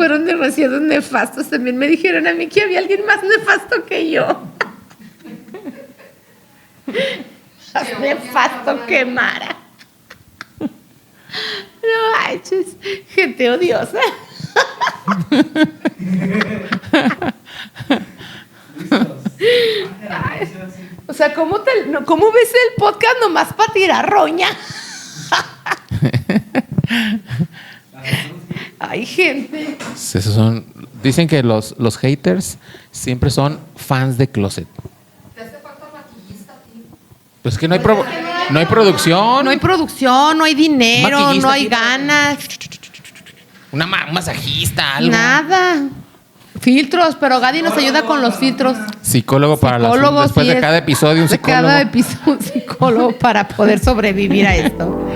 fueron demasiado nefastos. También me dijeron a mí que había alguien más nefasto que yo. Más nefasto que Mara. No manches, gente odiosa. Ay, o sea, ¿cómo ves el podcast nomás para tirar roña? Ay, gente. Dicen que los haters siempre son fans de closet. ¿Te hace falta maquillista, tío? Pues que no hay producción. No hay producción, no hay dinero, Maquillista, no hay tío. ganas. Un masajista, algo. Nada. Filtros, pero Gadi nos ayuda con los filtros. Psicólogo para Psicólogo, después sí de es. cada episodio un De psicólogo. cada episodio un psicólogo para poder sobrevivir a esto.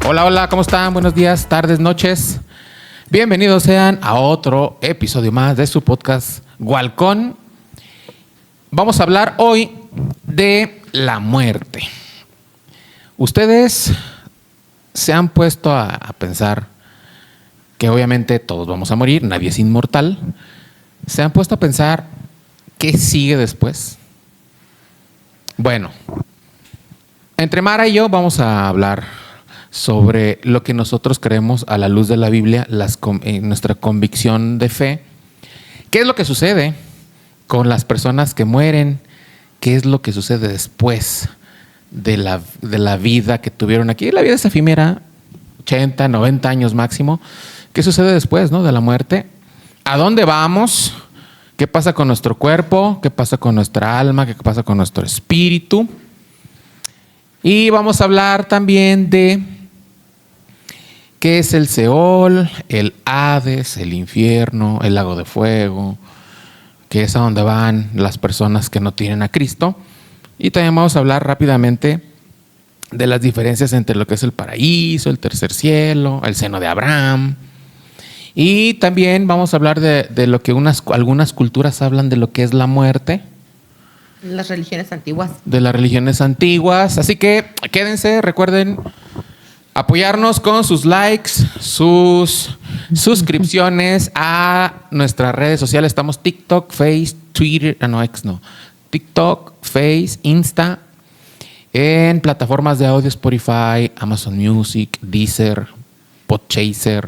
Hola, hola, ¿cómo están? Buenos días, tardes, noches. Bienvenidos sean a otro episodio más de su podcast Gualcón. Vamos a hablar hoy de la muerte. Ustedes se han puesto a pensar que obviamente todos vamos a morir, nadie es inmortal. ¿Se han puesto a pensar qué sigue después? Bueno, entre Mara y yo vamos a hablar sobre lo que nosotros creemos a la luz de la Biblia, nuestra convicción de fe. ¿Qué es lo que sucede con las personas que mueren? ¿Qué es lo que sucede después de la vida que tuvieron aquí? La vida es efímera, 80, 90 años máximo. ¿Qué sucede después, no, de la muerte? ¿A dónde vamos? ¿Qué pasa con nuestro cuerpo? ¿Qué pasa con nuestra alma? ¿Qué pasa con nuestro espíritu? Y vamos a hablar también de qué es el Seol, el Hades, el infierno, el lago de fuego, que es a donde van las personas que no tienen a Cristo. Y también vamos a hablar rápidamente de las diferencias entre lo que es el paraíso, el tercer cielo, el seno de Abraham. Y también vamos a hablar de lo que algunas culturas hablan de lo que es la muerte. Las religiones antiguas. De las religiones antiguas. Así que quédense, recuerden apoyarnos con sus likes, sus suscripciones a nuestras redes sociales. Estamos TikTok, Face, Twitter, TikTok, Face, Insta, en plataformas de audio Spotify, Amazon Music, Deezer, Podchaser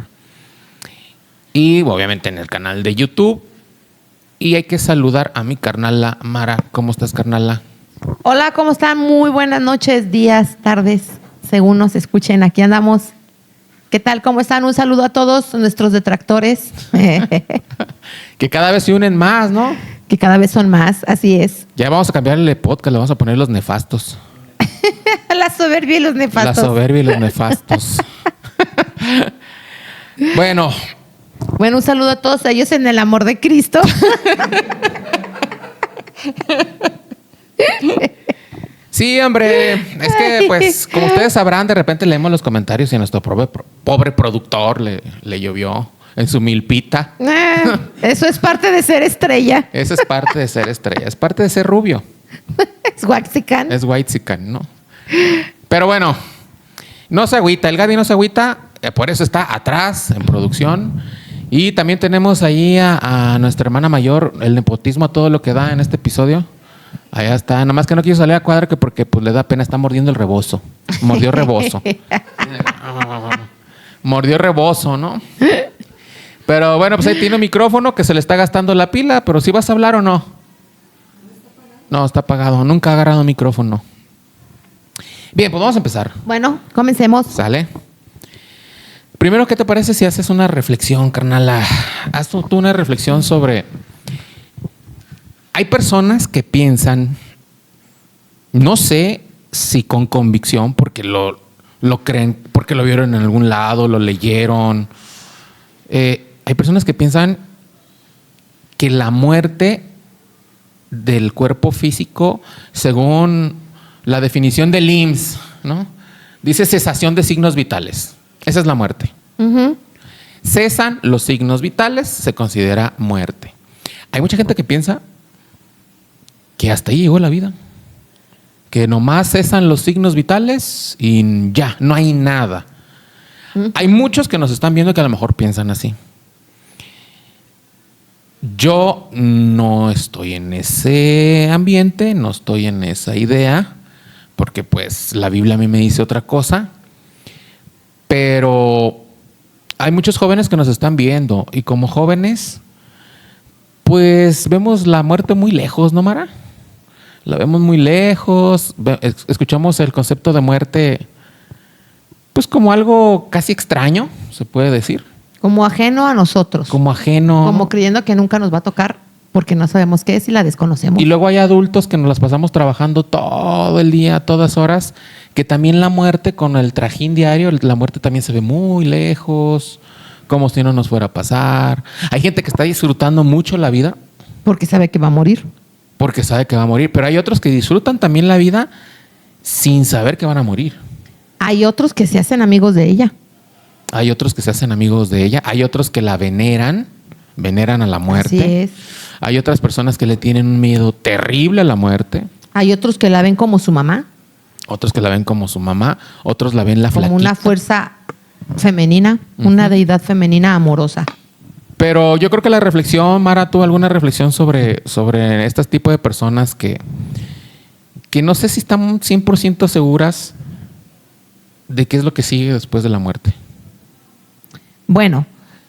y obviamente en el canal de YouTube. Y hay que saludar a mi carnala Mara. ¿Cómo estás, carnala? Hola, ¿cómo están? Muy buenas noches, días, tardes, según nos escuchen. Aquí andamos. ¿Qué tal? ¿Cómo están? Un saludo a todos nuestros detractores. Que cada vez se unen más, ¿no? Que cada vez son más, así es. Ya vamos a cambiarle podcast, le vamos a poner los nefastos. La soberbia y los nefastos. La soberbia y los nefastos. Bueno, un saludo a todos ellos en el amor de Cristo. sí, hombre, es que pues como ustedes sabrán, de repente leemos los comentarios y a nuestro pobre productor le llovió en su milpita. Eso es parte de ser estrella. Eso es parte de ser estrella, es parte de ser rubio. Es waxican. Es whitezican, ¿no? Pero bueno, no se agüita, el Gaby no se agüita, por eso está atrás en producción. Y también tenemos ahí a nuestra hermana mayor, el nepotismo a todo lo que da en este episodio. Allá está, nomás que no quiso salir a cuadra que porque pues le da pena, está mordiendo el rebozo. Mordió rebozo. Mordió rebozo, ¿no? Pero bueno, pues ahí tiene un micrófono que se le está gastando la pila, pero si vas a hablar o no. No, está apagado. Nunca ha agarrado micrófono. Bien, pues vamos a empezar. Bueno, comencemos. ¿Sale? Primero, ¿qué te parece si haces una reflexión, carnala? Haz tú una reflexión sobre... Hay personas que piensan, no sé si con convicción, porque lo creen, porque lo vieron en algún lado, lo leyeron. Hay personas que piensan que la muerte del cuerpo físico, según la definición del IMSS, ¿no? Dice cesación de signos vitales. Esa es la muerte. Uh-huh. Cesan los signos vitales, se considera muerte. Hay mucha gente que piensa que hasta ahí llegó la vida. Que nomás cesan los signos vitales y ya, no hay nada. Hay muchos que nos están viendo que a lo mejor piensan así. Yo no estoy en ese ambiente, no estoy en esa idea, porque pues la Biblia a mí me dice otra cosa. Pero hay muchos jóvenes que nos están viendo y como jóvenes, pues vemos la muerte muy lejos, ¿no, Mara? La vemos muy lejos, escuchamos el concepto de muerte pues como algo casi extraño, se puede decir. Como ajeno a nosotros. Como ajeno. Como creyendo que nunca nos va a tocar porque no sabemos qué es y la desconocemos. Y luego hay adultos que nos las pasamos trabajando todo el día, a todas horas, que también la muerte con el trajín diario, la muerte también se ve muy lejos, como si no nos fuera a pasar. Hay gente que está disfrutando mucho la vida. Porque sabe que va a morir. Porque sabe que va a morir. Pero hay otros que disfrutan también la vida sin saber que van a morir. Hay otros que se hacen amigos de ella. Hay otros que se hacen amigos de ella. Hay otros que la veneran a la muerte. Así es. Hay otras personas que le tienen un miedo terrible a la muerte. Hay otros que la ven como su mamá. Otros que la ven como su mamá. Otros la ven la como flaquita. una fuerza femenina, una deidad femenina amorosa. Pero yo creo que la reflexión, Mara, ¿tú alguna reflexión sobre este tipo de personas que no sé si están 100% seguras de qué es lo que sigue después de la muerte? Bueno,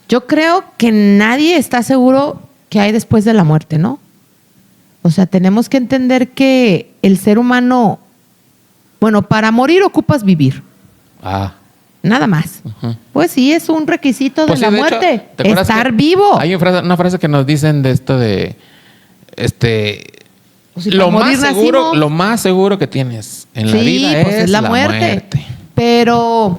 yo creo que nadie está seguro qué hay después de la muerte, ¿no? O sea, tenemos que entender que el ser humano, bueno, para morir ocupas vivir. Nada más. Uh-huh. Pues sí, es un requisito Pues de sí, la muerte. Hecho, ¿te acuerdas estar que vivo. Hay una frase que nos dicen de esto de Pues si lo para morir más seguro que tienes en la vida pues es la muerte. Pero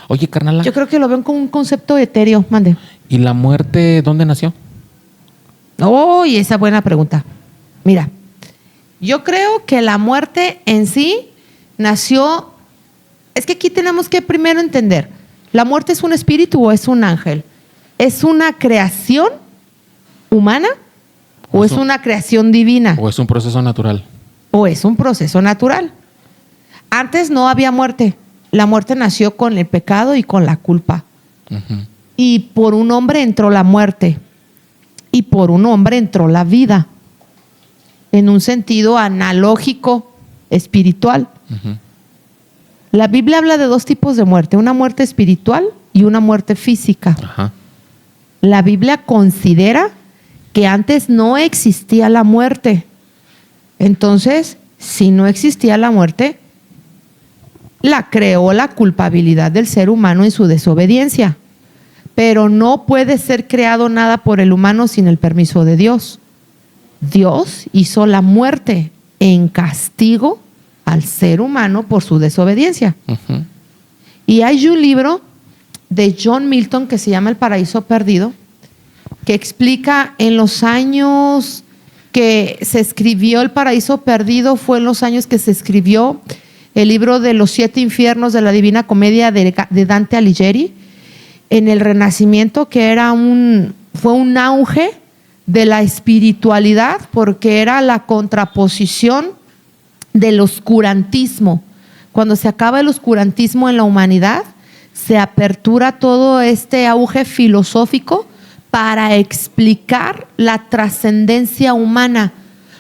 oye, carnala, yo creo que lo ven como un concepto etéreo. Mande. ¿Y la muerte dónde nació? Oh, y esa buena pregunta. Mira, yo creo que la muerte en sí nació. Es que aquí tenemos que primero entender, ¿la muerte es un espíritu o es un ángel? ¿Es una creación humana o es una creación divina? ¿O es un proceso natural? ¿O es un proceso natural? Antes no había muerte. La muerte nació con el pecado y con la culpa. Uh-huh. Y por un hombre entró la muerte. Y por un hombre entró la vida. En un sentido analógico, espiritual. Uh-huh. La Biblia habla de dos tipos de muerte, una muerte espiritual y una muerte física. Ajá. La Biblia considera que antes no existía la muerte. Entonces, si no existía la muerte, la creó la culpabilidad del ser humano en su desobediencia. Pero no puede ser creado nada por el humano sin el permiso de Dios. Dios hizo la muerte en castigo al ser humano por su desobediencia. Uh-huh. Y hay un libro de John Milton que se llama El Paraíso Perdido, que explica en los años que se escribió El Paraíso Perdido, fue en los años que se escribió el libro de los 7 infiernos de la Divina Comedia de Dante Alighieri, en el Renacimiento, que fue un auge de la espiritualidad, porque era la contraposición del oscurantismo. Cuando se acaba el oscurantismo en la humanidad, se apertura todo este auge filosófico para explicar la trascendencia humana.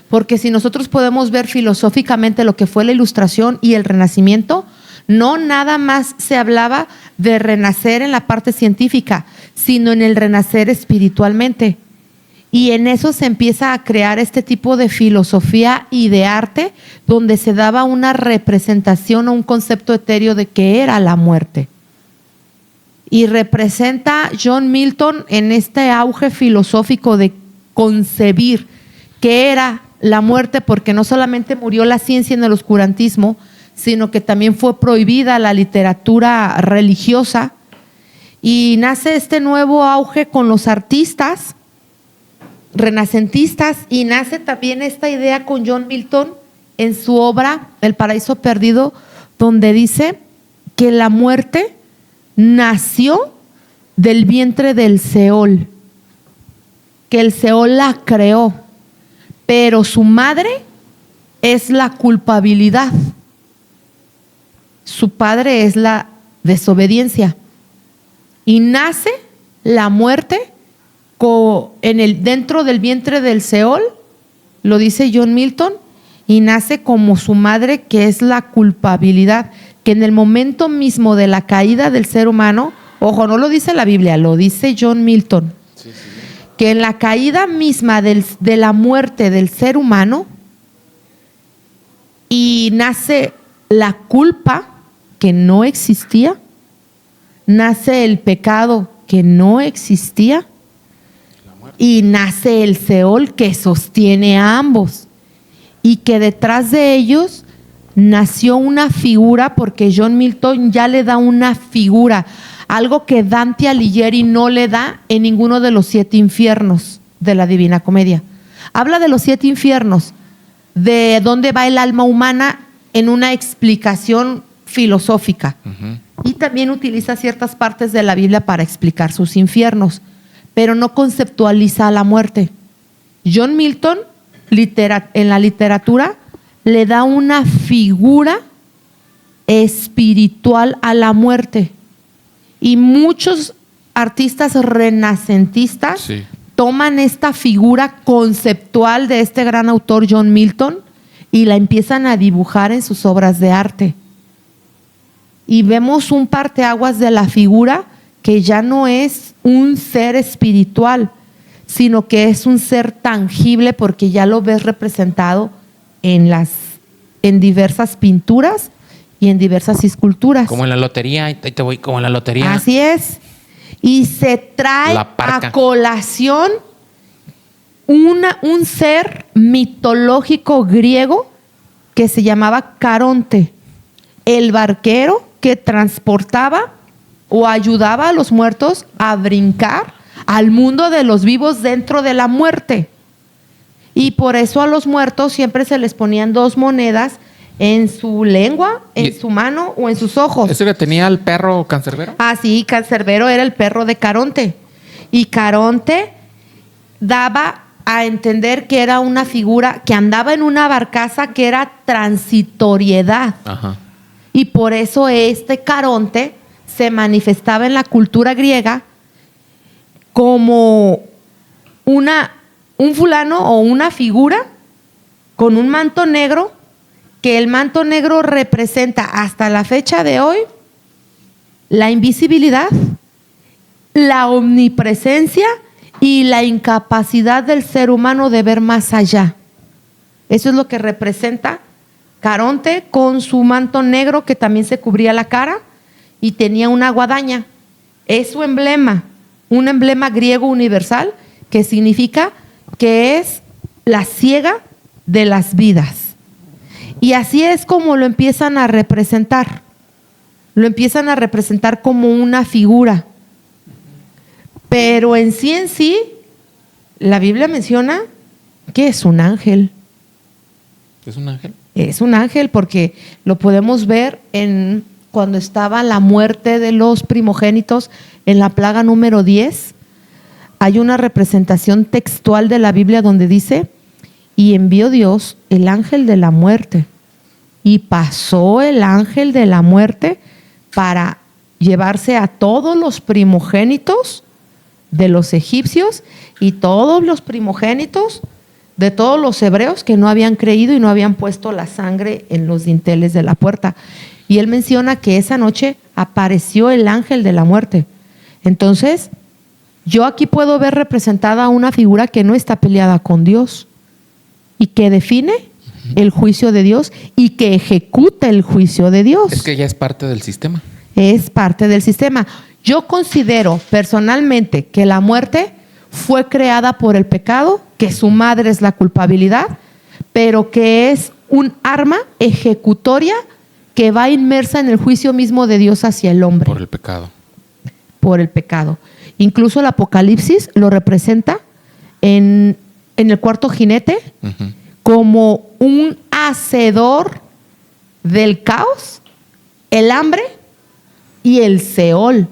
Porque si nosotros podemos ver filosóficamente lo que fue la Ilustración y el Renacimiento, no nada más se hablaba de renacer en la parte científica, sino en el renacer espiritualmente. Y en eso se empieza a crear este tipo de filosofía y de arte, donde se daba una representación o un concepto etéreo de qué era la muerte. Y representa John Milton en este auge filosófico de concebir qué era la muerte, porque no solamente murió la ciencia en el oscurantismo, sino que también fue prohibida la literatura religiosa. Y nace este nuevo auge con los artistas renacentistas, y nace también esta idea con John Milton en su obra El Paraíso Perdido, donde dice que la muerte nació del vientre del Seol, que el Seol la creó, pero su madre es la culpabilidad. Su padre es la desobediencia. Y nace la muerte dentro del vientre del Seol, lo dice John Milton, y nace como su madre, que es la culpabilidad, que en el momento mismo de la caída del ser humano, ojo, no lo dice la Biblia, lo dice John Milton, que en la caída misma de la muerte del ser humano, y nace la culpa que no existía, nace el pecado que no existía, y nace el Seol que sostiene a ambos, y que detrás de ellos nació una figura, porque John Milton ya le da una figura, algo que Dante Alighieri no le da en ninguno de los 7 infiernos de la Divina Comedia. Habla de los 7 infiernos, de dónde va el alma humana en una explicación filosófica. Y también utiliza ciertas partes de la Biblia para explicar sus infiernos, pero no conceptualiza la muerte. John Milton, en la literatura, le da una figura espiritual a la muerte. Y muchos artistas renacentistas toman esta figura conceptual de este gran autor John Milton y la empiezan a dibujar en sus obras de arte. Y vemos un parteaguas de la figura que ya no es un ser espiritual, sino que es un ser tangible, porque ya lo ves representado en diversas pinturas y en diversas esculturas. Como en la lotería, ahí te voy, como en la lotería. Así es. Y se trae a colación un ser mitológico griego que se llamaba Caronte, el barquero que transportaba o ayudaba a los muertos a brincar al mundo de los vivos dentro de la muerte. Y por eso a los muertos siempre se les ponían 2 monedas en su lengua, en su mano o en sus ojos. ¿Eso que tenía el perro Cancerbero? Ah, sí, Cancerbero era el perro de Caronte. Y Caronte daba a entender que era una figura que andaba en una barcaza que era transitoriedad. Ajá. Y por eso este Caronte se manifestaba en la cultura griega como un fulano o una figura con un manto negro, que el manto negro representa hasta la fecha de hoy la invisibilidad, la omnipresencia y la incapacidad del ser humano de ver más allá. Eso es lo que representa Caronte con su manto negro, que también se cubría la cara y tenía una guadaña. Es su emblema, un emblema griego universal que significa que es la ciega de las vidas. Y así es como lo empiezan a representar. Lo empiezan a representar como una figura. Pero en sí, la Biblia menciona que es un ángel. ¿Es un ángel? Es un ángel, porque lo podemos ver cuando estaba la muerte de los primogénitos en la plaga número 10. Hay una representación textual de la Biblia donde dice: y envió Dios el ángel de la muerte, y pasó el ángel de la muerte para llevarse a todos los primogénitos de los egipcios y todos los primogénitos de todos los hebreos que no habían creído y no habían puesto la sangre en los dinteles de la puerta. Y él menciona que esa noche apareció el ángel de la muerte. Entonces, yo aquí puedo ver representada una figura que no está peleada con Dios y que define el juicio de Dios y que ejecuta el juicio de Dios. Es que ya es parte del sistema. Es parte del sistema. Yo considero personalmente que la muerte fue creada por el pecado, que su madre es la culpabilidad, pero que es un arma ejecutoria que va inmersa en el juicio mismo de Dios hacia el hombre. Por el pecado. Por el pecado. Incluso el Apocalipsis lo representa en el 4º jinete como un hacedor del caos, el hambre y el Seol,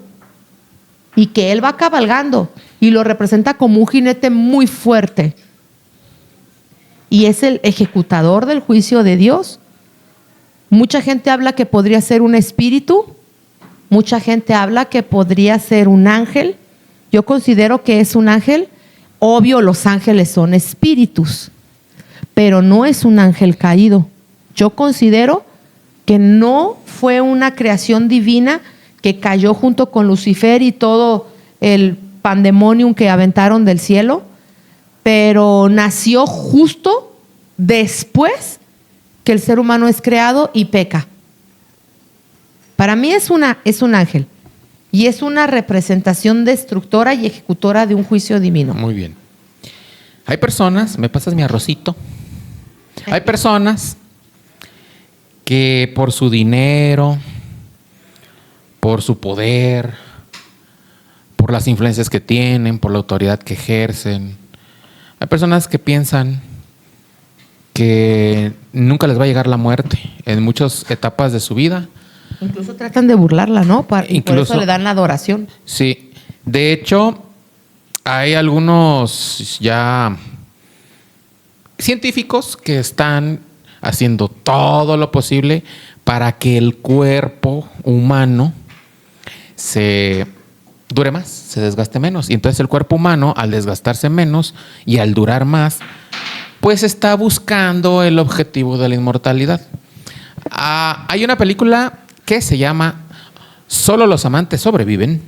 y que él va cabalgando y lo representa como un jinete muy fuerte. y es el ejecutador del juicio de Dios. Mucha gente habla que podría ser un espíritu, mucha gente habla que podría ser un ángel. Yo considero que es un ángel. Obvio, los ángeles son espíritus, pero no es un ángel caído. Yo considero que no fue una creación divina que cayó junto con Lucifer y todo el pandemonium que aventaron del cielo, pero nació justo después que el ser humano es creado y peca. Para mí es un ángel y es una representación destructora y ejecutora de un juicio divino. Muy bien. Hay personas, ¿me pasas mi arrocito? Hay personas que por su dinero, por su poder, por las influencias que tienen, por la autoridad que ejercen, hay personas que piensan que nunca les va a llegar la muerte en muchas etapas de su vida. Incluso tratan de burlarla, ¿no? Por eso le dan la adoración. Sí. De hecho, hay algunos ya científicos que están haciendo todo lo posible para que el cuerpo humano se dure más, se desgaste menos. Y entonces el cuerpo humano, al desgastarse menos y al durar más, pues está buscando el objetivo de la inmortalidad. Hay una película que se llama Solo los amantes sobreviven,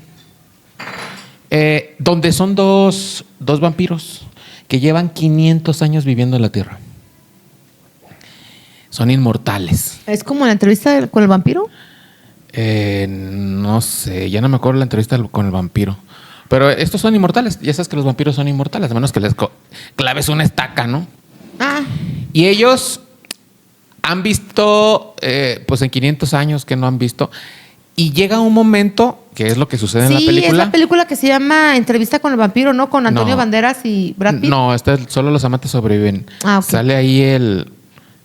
donde son dos vampiros que llevan 500 años viviendo en la Tierra. Son inmortales. ¿Es como la entrevista con el vampiro? No sé, ya no me acuerdo la entrevista con el vampiro. Pero estos son inmortales. Ya sabes que los vampiros son inmortales, a menos que les claves una estaca, ¿no? Ah. Y ellos han visto, pues en 500 años que no han visto. Y llega un momento, que es lo que sucede en la película. Sí, es la película que se llama Entrevista con el vampiro, ¿no? Con Antonio Banderas y Brad Pitt. No, Solo los amantes sobreviven. Ah, okay. Sale ahí el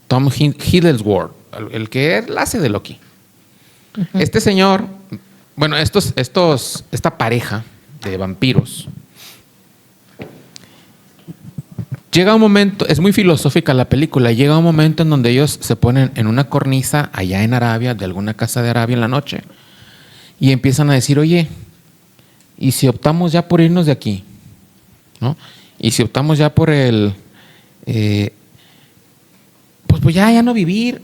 Tom Hiddlesworth, el que hace de Loki. Uh-huh. Este señor, bueno, esta pareja de vampiros, llega un momento, es muy filosófica la película, llega un momento en donde ellos se ponen en una cornisa allá en Arabia, de alguna casa de Arabia en la noche, y empiezan a decir, oye, ¿y si optamos ya por irnos de aquí? ¿No? Y si optamos ya por pues ya no vivir,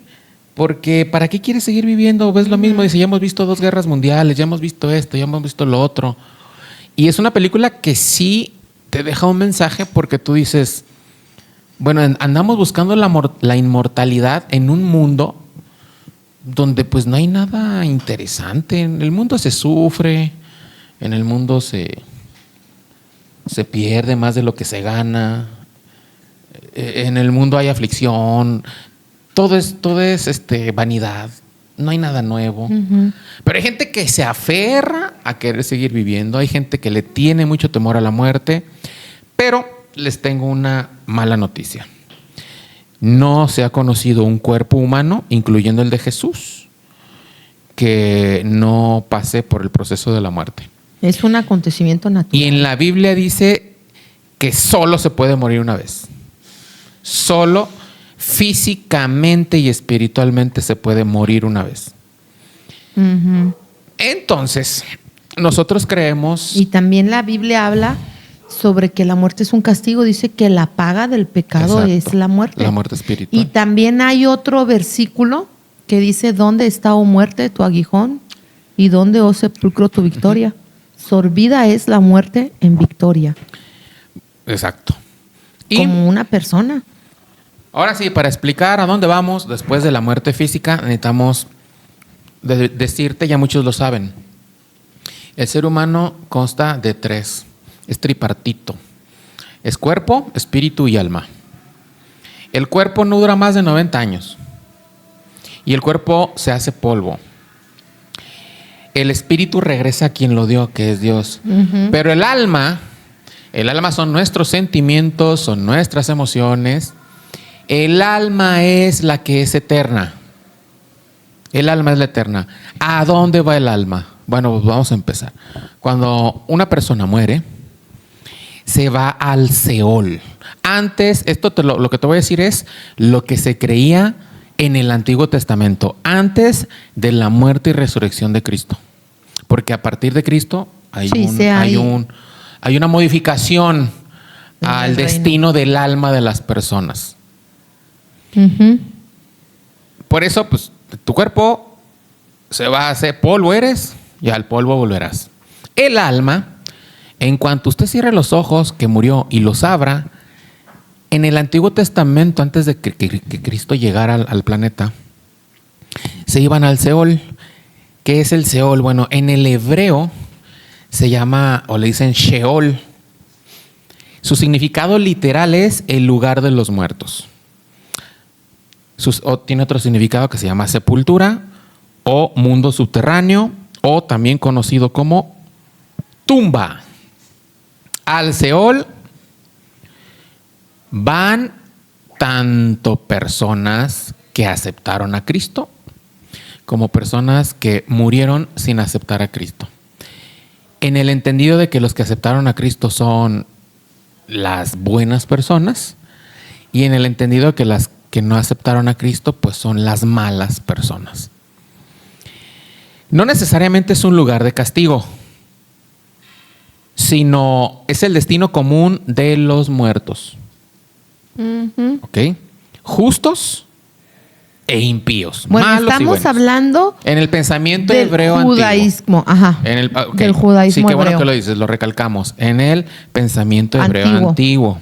porque ¿para qué quieres seguir viviendo? ¿Ves lo mismo? Dice, ya hemos visto 2 guerras mundiales, ya hemos visto esto, ya hemos visto lo otro. Y es una película que sí te deja un mensaje porque tú dices, bueno, andamos buscando la inmortalidad en un mundo donde pues no hay nada interesante. En el mundo se sufre, en el mundo se pierde más de lo que se gana, en el mundo hay aflicción, todo es vanidad, no hay nada nuevo. Uh-huh. Pero hay gente que se aferra a querer seguir viviendo, hay gente que le tiene mucho temor a la muerte, pero les tengo una mala noticia. No se ha conocido un cuerpo humano, incluyendo el de Jesús, que no pase por el proceso de la muerte. Es un acontecimiento natural. Y en la Biblia dice que solo se puede morir una vez. Solo físicamente y espiritualmente se puede morir una vez. Uh-huh. Entonces, nosotros creemos... Y también la Biblia habla sobre que la muerte es un castigo. Dice que la paga del pecado es la muerte. La muerte espiritual. Y también hay otro versículo que dice, ¿dónde está, oh muerte, tu aguijón? ¿Y dónde, oh sepulcro, tu victoria? Uh-huh. Sorbida es la muerte en victoria. Exacto. Como una persona. Ahora sí, para explicar a dónde vamos después de la muerte física, necesitamos decirte, ya muchos lo saben, el ser humano consta de 3, es tripartito, es cuerpo, espíritu y alma. El cuerpo no dura más de 90 años y el cuerpo se hace polvo. El espíritu regresa a quien lo dio, que es Dios. Uh-huh. Pero el alma son nuestros sentimientos, son nuestras emociones. El alma es la que es eterna. El alma es la eterna. ¿A dónde va el alma? Bueno, pues vamos a empezar. Cuando una persona muere, se va al Seol. antes, lo que te voy a decir es lo que se creía en el Antiguo Testamento, antes de la muerte y resurrección de Cristo. Porque a partir de Cristo hay una modificación al destino del alma de las personas. Ujú. Por eso, pues, tu cuerpo se va a hacer polvo eres y al polvo volverás. El alma, en cuanto usted cierre los ojos, que murió, y los abra, en el Antiguo Testamento, antes de que Cristo llegara al planeta, se iban al Seol. ¿Qué es el Seol? Bueno, en el hebreo se llama, o le dicen Sheol. Su significado literal es el lugar de los muertos. O tiene otro significado que se llama sepultura o mundo subterráneo, o también conocido como tumba. Al Seol van tanto personas que aceptaron a Cristo como personas que murieron sin aceptar a Cristo. En el entendido de que los que aceptaron a Cristo son las buenas personas, y en el entendido de que las que no aceptaron a Cristo pues son las malas personas. No necesariamente es un lugar de castigo, sino es el destino común de los muertos. Ujú. ¿Ok? Justos e impíos. Bueno, malos y estamos buenos. hablando En el pensamiento del hebreo judaísmo. Ajá. antiguo. Del judaísmo sí, qué bueno hebreo. que lo dices, lo recalcamos. En el pensamiento hebreo antiguo.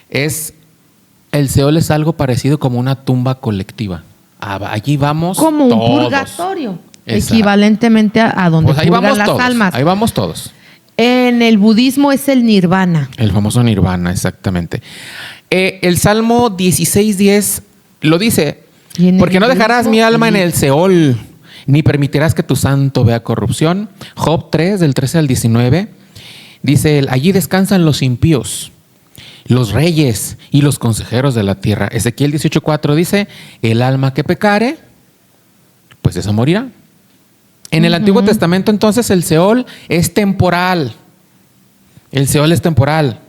El Seol es algo parecido como una tumba colectiva. Allí vamos Como un todos. purgatorio. Exacto. Equivalentemente a donde Pues ahí purgan vamos las todos. almas. Ahí vamos todos. En el budismo es el nirvana. El famoso nirvana, exactamente. El Salmo 16:10 lo dice: ¿Y en el porque no dejarás budismo? mi alma en el Seol, ni permitirás que tu santo vea corrupción. Job 3, del 13 al 19, dice él: allí descansan los impíos, los reyes y los consejeros de la tierra. Ezequiel 18:4 dice: el alma que pecare, pues esa morirá. En el Antiguo Testamento, entonces, el Seol es temporal. El Seol es temporal.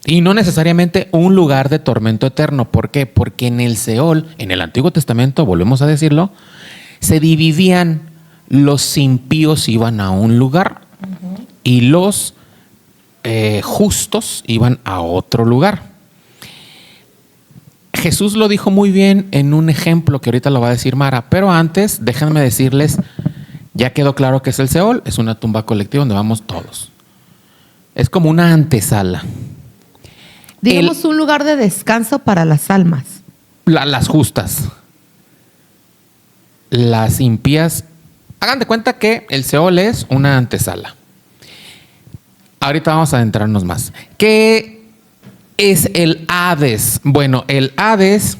Y no necesariamente un lugar de tormento eterno. ¿Por qué? Porque en el Seol, en el Antiguo Testamento, volvemos a decirlo, se dividían. Los impíos iban a un lugar y los justos iban a otro lugar. Jesús lo dijo muy bien en un ejemplo que ahorita lo va a decir Mara, pero antes déjenme decirles, ya quedó claro que es el Seol, es una tumba colectiva donde vamos todos. Es como una antesala. Digamos un lugar de descanso para las almas. Las justas. Las impías. Hagan de cuenta que el Seol es una antesala. Ahorita vamos a adentrarnos más. ¿Qué es el Hades? Bueno, el Hades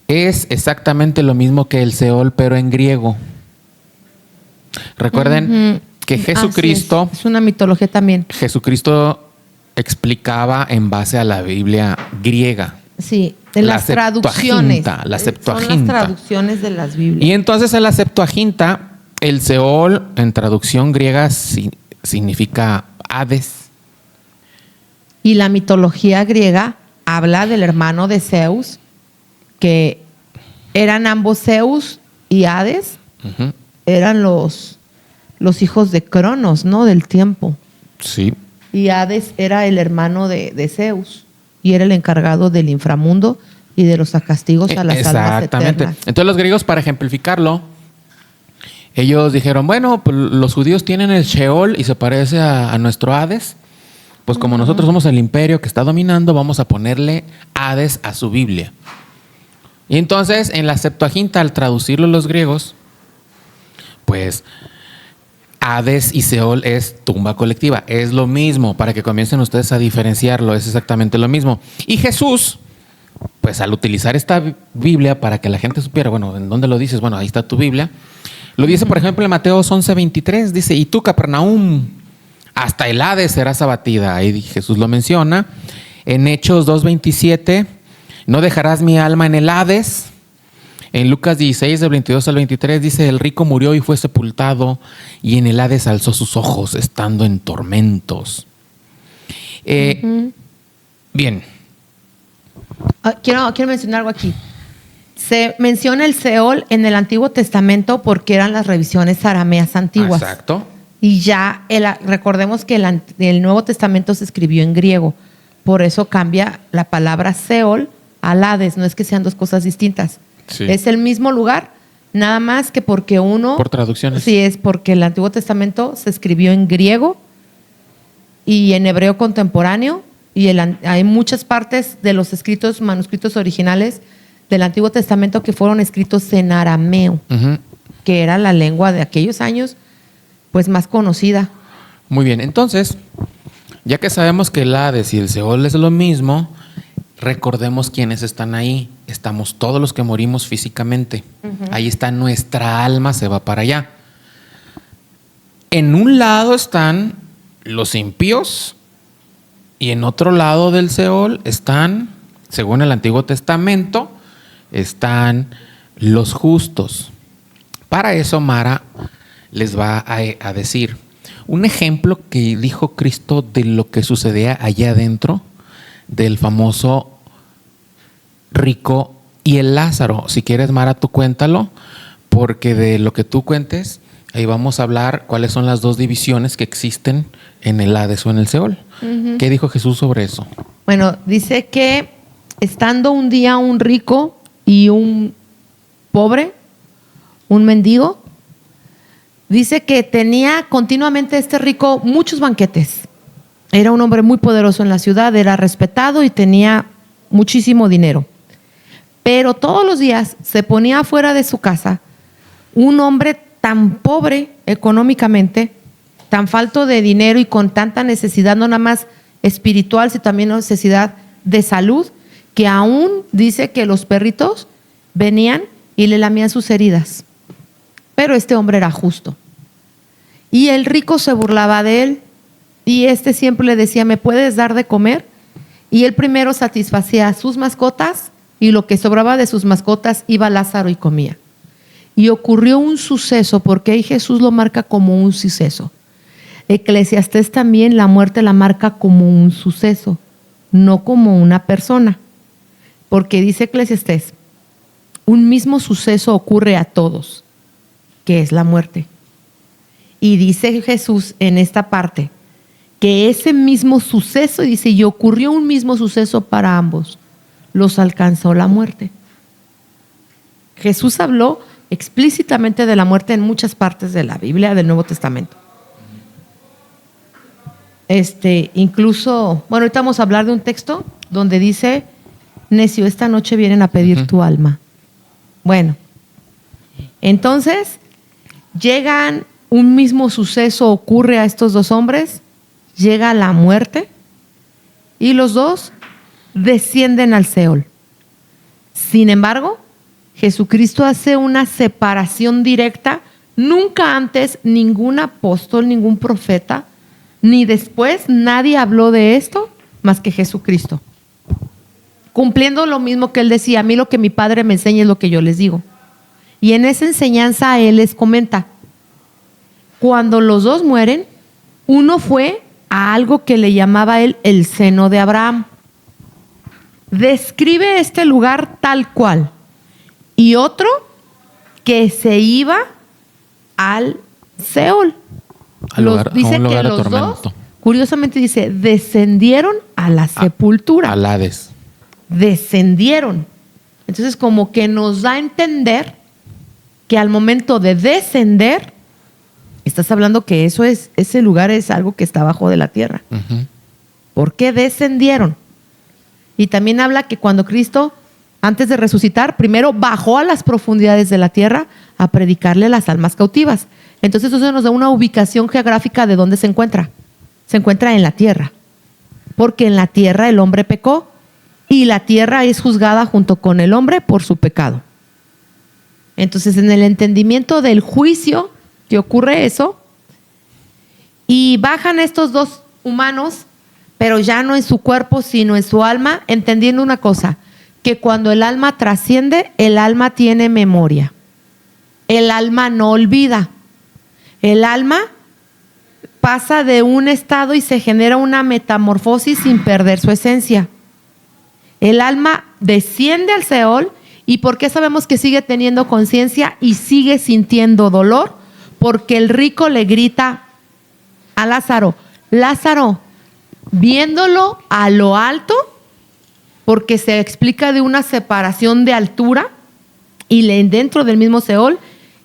es exactamente lo mismo que el Seol, pero en griego. Recuerden que Jesucristo... Es una mitología también. Jesucristo explicaba en base a la Biblia griega. Sí, de La las traducciones. La Son Septuaginta. las traducciones de las Biblias. Y entonces en la Septuaginta, el Seol en traducción griega significa Hades. Y la mitología griega habla del hermano de Zeus, que eran ambos Zeus y Hades, Ujú. eran los hijos de Cronos, ¿no? Del tiempo. Sí. Y Hades era el hermano de Zeus y era el encargado del inframundo y de los castigos a las almas Exactamente. eternas. Entonces los griegos, para ejemplificarlo, ellos dijeron, bueno, pues los judíos tienen el Sheol y se parece a nuestro Hades. Pues como nosotros somos el imperio que está dominando, vamos a ponerle Hades a su Biblia. Y entonces en la Septuaginta, al traducirlo los griegos, pues Hades y Seol es tumba colectiva. Es lo mismo, para que comiencen ustedes a diferenciarlo, es exactamente lo mismo. Y Jesús, pues al utilizar esta Biblia para que la gente supiera, bueno, ¿en dónde lo dices? Bueno, ahí está tu Biblia. Lo dice, por ejemplo, en Mateo 11:23, dice: y tú, Capernaum, hasta el Hades serás abatida. Ahí Jesús lo menciona. En Hechos 2:27, no dejarás mi alma en el Hades. En Lucas 16, del 22 al 23, dice: el rico murió y fue sepultado, y en el Hades alzó sus ojos, estando en tormentos. Bien. Quiero mencionar algo aquí. Se menciona el Seol en el Antiguo Testamento porque eran las revisiones arameas antiguas. Exacto. Y ya, recordemos que el Nuevo Testamento se escribió en griego. Por eso cambia la palabra Seol al Hades. No es que sean dos cosas distintas. Sí. Es el mismo lugar, nada más que porque uno... Por traducciones. Sí, es porque el Antiguo Testamento se escribió en griego y en hebreo contemporáneo. Y hay muchas partes de los manuscritos originales del Antiguo Testamento que fueron escritos en arameo, que era la lengua de aquellos años, pues más conocida. Muy bien, entonces, ya que sabemos que el Hades y el Seol es lo mismo, recordemos quiénes están ahí. Estamos todos los que morimos físicamente. Ahí está nuestra alma, se va para allá. En un lado están los impíos y en otro lado del Seol están, según el Antiguo Testamento, están los justos. Para eso Mara les va a decir un ejemplo que dijo Cristo de lo que sucedía allá adentro del famoso rico y el Lázaro. Si quieres, Mara, tú cuéntalo, porque de lo que tú cuentes, ahí vamos a hablar cuáles son las dos divisiones que existen en el Hades o en el Seol. ¿Qué dijo Jesús sobre eso? Bueno, dice que estando un día un rico y un pobre, un mendigo, dice que tenía continuamente este rico muchos banquetes. Era un hombre muy poderoso en la ciudad, era respetado y tenía muchísimo dinero. Pero todos los días se ponía afuera de su casa un hombre tan pobre económicamente, tan falto de dinero y con tanta necesidad, no nada más espiritual, sino también necesidad de salud, que aún dice que los perritos venían y le lamían sus heridas. Pero este hombre era justo. Y el rico se burlaba de él y este siempre le decía, ¿me puedes dar de comer? Y él primero satisfacía a sus mascotas y lo que sobraba de sus mascotas iba a Lázaro y comía. Y ocurrió un suceso, porque ahí Jesús lo marca como un suceso. Eclesiastés también la muerte la marca como un suceso, no como una persona. Porque dice Eclesiastés, un mismo suceso ocurre a todos, que es la muerte. Y dice Jesús en esta parte, que ese mismo suceso, dice, y ocurrió un mismo suceso para ambos, los alcanzó la muerte. Jesús habló explícitamente de la muerte en muchas partes de la Biblia, del Nuevo Testamento. Incluso, bueno, ahorita vamos a hablar de un texto donde dice, necio, esta noche vienen a pedir tu alma. Bueno, entonces, llegan, un mismo suceso ocurre a estos dos hombres, llega la muerte y los dos descienden al Seol. Sin embargo, Jesucristo hace una separación directa. Nunca antes ningún apóstol, ningún profeta, ni después nadie habló de esto más que Jesucristo. Cumpliendo lo mismo que él decía, a mí lo que mi Padre me enseña es lo que yo les digo. Y en esa enseñanza él les comenta, cuando los dos mueren, uno fue a algo que le llamaba él el seno de Abraham. Describe este lugar tal cual. Y otro que se iba al Seol. Dice que los dos, curiosamente dice, descendieron a la sepultura. Al Hades. Descendieron. Entonces como que nos da a entender que al momento de descender, estás hablando que ese lugar es algo que está abajo de la tierra. ¿Por qué descendieron? Y también habla que cuando Cristo, antes de resucitar, primero bajó a las profundidades de la tierra a predicarle a las almas cautivas. Entonces eso nos da una ubicación geográfica de dónde se encuentra. Se encuentra en la tierra. Porque en la tierra el hombre pecó y la tierra es juzgada junto con el hombre por su pecado. Entonces en el entendimiento del juicio que ocurre eso, y bajan estos dos humanos, pero ya no en su cuerpo, sino en su alma, entendiendo una cosa, que cuando el alma trasciende, el alma tiene memoria. El alma no olvida. El alma pasa de un estado y se genera una metamorfosis sin perder su esencia. El alma desciende al Seol. ¿Y por qué sabemos que sigue teniendo conciencia y sigue sintiendo dolor? Porque el rico le grita a Lázaro, Lázaro, viéndolo a lo alto, porque se explica de una separación de altura, y dentro del mismo Seol,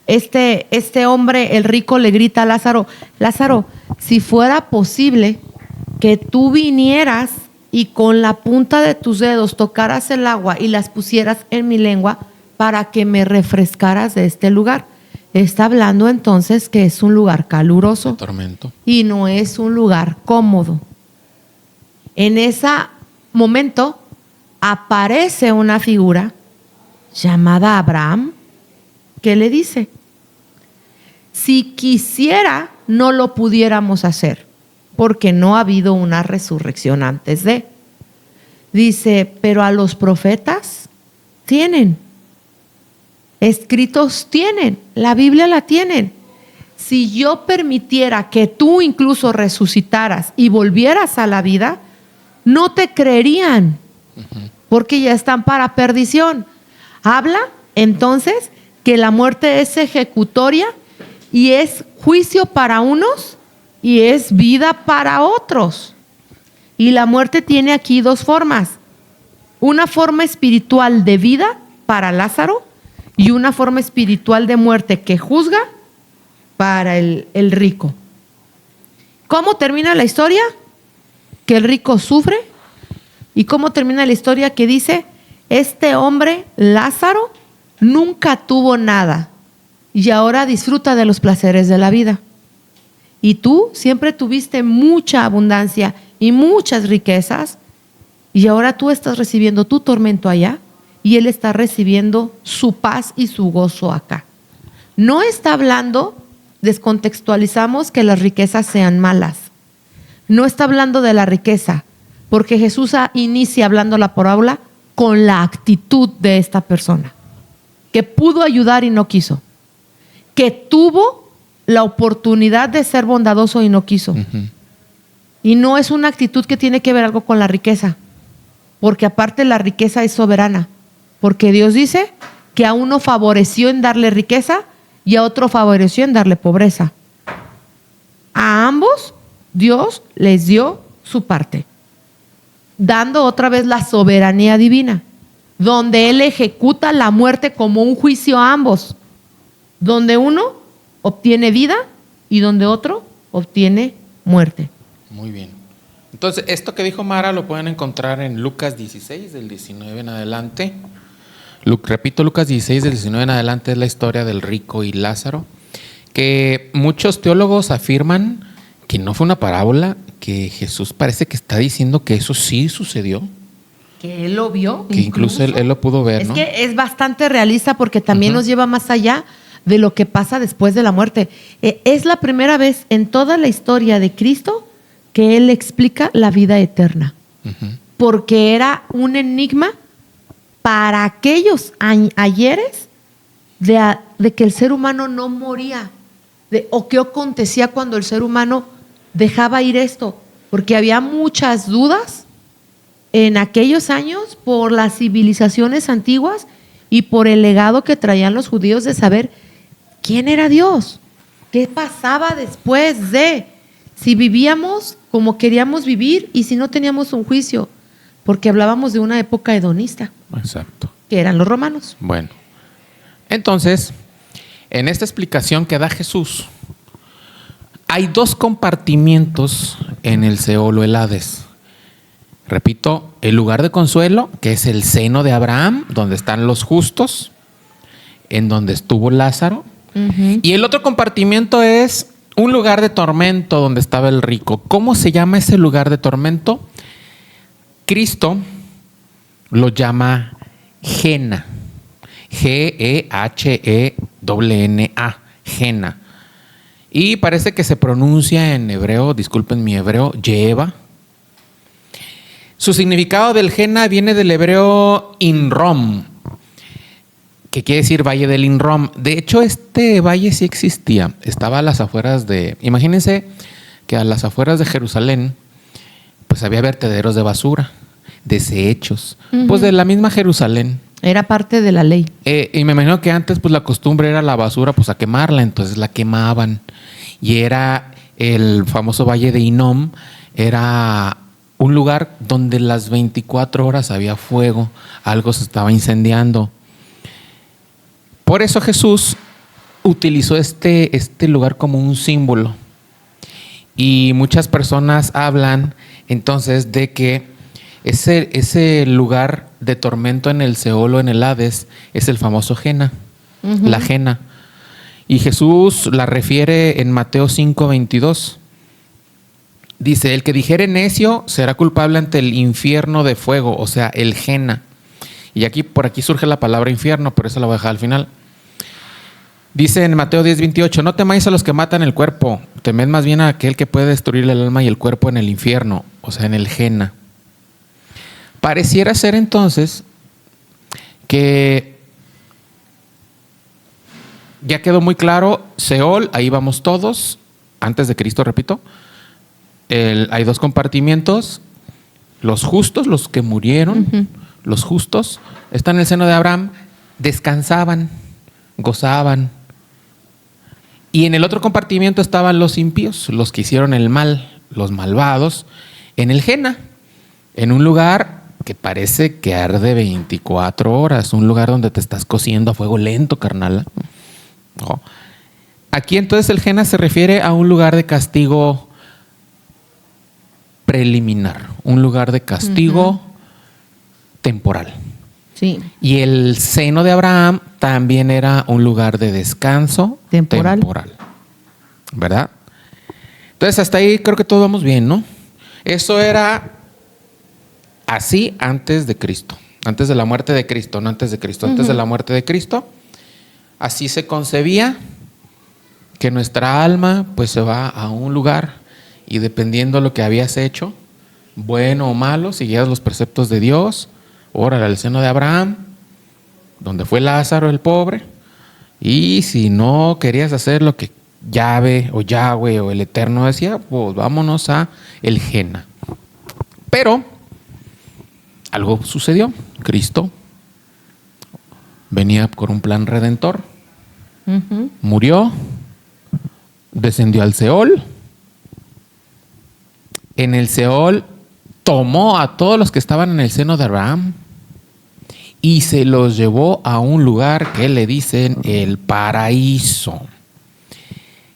este hombre, el rico, le grita a Lázaro, Lázaro, si fuera posible que tú vinieras y con la punta de tus dedos tocaras el agua y las pusieras en mi lengua para que me refrescaras de este lugar. Está hablando entonces que es un lugar caluroso. Tormento. Y no es un lugar cómodo. En ese momento aparece una figura llamada Abraham que le dice, si quisiera no lo pudiéramos hacer, porque no ha habido una resurrección antes de. Dice, pero a los profetas tienen, escritos tienen, la Biblia la tienen. Si yo permitiera que tú incluso resucitaras y volvieras a la vida, no te creerían, porque ya están para perdición. Habla entonces que la muerte es ejecutoria y es juicio para unos y es vida para otros. Y la muerte tiene aquí dos formas. Una forma espiritual de vida para Lázaro y una forma espiritual de muerte que juzga para el rico. ¿Cómo termina la historia? Que el rico sufre. ¿Y cómo termina la historia? Que dice, este hombre, Lázaro, nunca tuvo nada y ahora disfruta de los placeres de la vida. Y tú siempre tuviste mucha abundancia y muchas riquezas y ahora tú estás recibiendo tu tormento allá y él está recibiendo su paz y su gozo acá. No está hablando, descontextualizamos, que las riquezas sean malas. No está hablando de la riqueza, porque Jesús inicia hablando la parábola con la actitud de esta persona, que pudo ayudar y no quiso, que tuvo la oportunidad de ser bondadoso y no quiso. Y no es una actitud que tiene que ver algo con la riqueza, porque aparte la riqueza es soberana, porque Dios dice que a uno favoreció en darle riqueza y a otro favoreció en darle pobreza. A ambos Dios les dio su parte, dando otra vez la soberanía divina, donde Él ejecuta la muerte como un juicio a ambos, donde uno obtiene vida y donde otro obtiene muerte. Muy bien. Entonces, esto que dijo Mara lo pueden encontrar en Lucas 16, del 19 en adelante. Repito, Lucas 16, del 19 en adelante es la historia del rico y Lázaro, que muchos teólogos afirman que no fue una parábola, que Jesús parece que está diciendo que eso sí sucedió. Que Él lo vio. Que incluso él lo pudo ver, es ¿no? que es bastante realista porque también nos lleva más allá de lo que pasa después de la muerte. Es la primera vez en toda la historia de Cristo que Él explica la vida eterna. Porque era un enigma para aquellos ayeres de que el ser humano no moría, o qué acontecía cuando el ser humano dejaba ir esto, porque había muchas dudas en aquellos años por las civilizaciones antiguas y por el legado que traían los judíos de saber quién era Dios, qué pasaba después de, si vivíamos como queríamos vivir y si no teníamos un juicio, porque hablábamos de una época hedonista. Exacto. Que eran los romanos. Bueno, entonces, en esta explicación que da Jesús, hay dos compartimientos en el Seol o el Hades. Repito, el lugar de consuelo, que es el seno de Abraham, donde están los justos, en donde estuvo Lázaro. Y el otro compartimiento es un lugar de tormento donde estaba el rico. ¿Cómo se llama ese lugar de tormento? Cristo lo llama Gena. G-E-H-E-N-A. Gena. Y parece que se pronuncia en hebreo, disculpen mi hebreo, Yeva. Su significado del Gena viene del hebreo Inrom, que quiere decir Valle del Inrom. De hecho, este valle sí existía. Estaba a las afueras de... Imagínense que a las afueras de Jerusalén, pues había vertederos de basura, desechos, pues de la misma Jerusalén. Era parte de la ley. Y me imagino que antes, pues la costumbre era la basura, pues a quemarla, entonces la quemaban. Y era el famoso Valle de Hinnom, era un lugar donde las 24 horas había fuego, algo se estaba incendiando. Por eso Jesús utilizó este lugar como un símbolo. Y muchas personas hablan entonces de que ese lugar de tormento en el Seol o en el Hades es el famoso Jena, la Jena. Y Jesús la refiere en Mateo 5:22. Dice, el que dijere necio será culpable ante el infierno de fuego, o sea, el Jena. Y por aquí surge la palabra infierno, por eso la voy a dejar al final. Dice en Mateo 10:28, no temáis a los que matan el cuerpo, temed más bien a aquel que puede destruir el alma y el cuerpo en el infierno, o sea, en el Jena. Pareciera ser entonces que ya quedó muy claro, Seol, ahí vamos todos, antes de Cristo, repito. Hay dos compartimientos, los justos, los que murieron, los justos, están en el seno de Abraham, descansaban, gozaban. Y en el otro compartimiento estaban los impíos, los que hicieron el mal, los malvados, en el Jena, en un lugar que parece que arde 24 horas, un lugar donde te estás cociendo a fuego lento, carnal. No. Aquí entonces el Jena se refiere a un lugar de castigo preliminar, un lugar de castigo temporal. Sí. Y el seno de Abraham también era un lugar de descanso temporal. ¿Verdad? Entonces hasta ahí creo que todos vamos bien, ¿no? Eso era así antes de Cristo, antes de la muerte de Cristo, no antes de Cristo, antes de la muerte de Cristo. Así se concebía que nuestra alma pues se va a un lugar y dependiendo de lo que habías hecho, bueno o malo, siguieras los preceptos de Dios, órale al seno de Abraham, donde fue Lázaro el pobre, y si no querías hacer lo que Yahvé o Yahweh o el Eterno decía, pues vámonos a el Jena. Pero algo sucedió. Cristo venía con un plan redentor, murió, descendió al Seol. En el Seol tomó a todos los que estaban en el seno de Abraham y se los llevó a un lugar que le dicen el paraíso.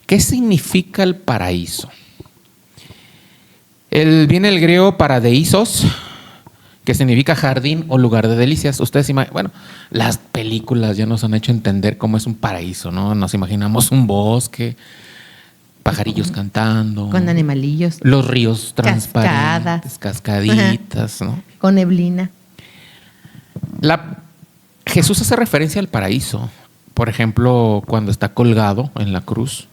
¿Qué significa el paraíso? Viene el griego paradeisos, que significa jardín o lugar de delicias. Ustedes bueno, las películas ya nos han hecho entender cómo es un paraíso, ¿no? Nos imaginamos un bosque, pajarillos cantando, con animalillos, los ríos transparentes, cascaditas, ¿no? Con neblina. Jesús hace referencia al paraíso. Por ejemplo, cuando está colgado en la cruz,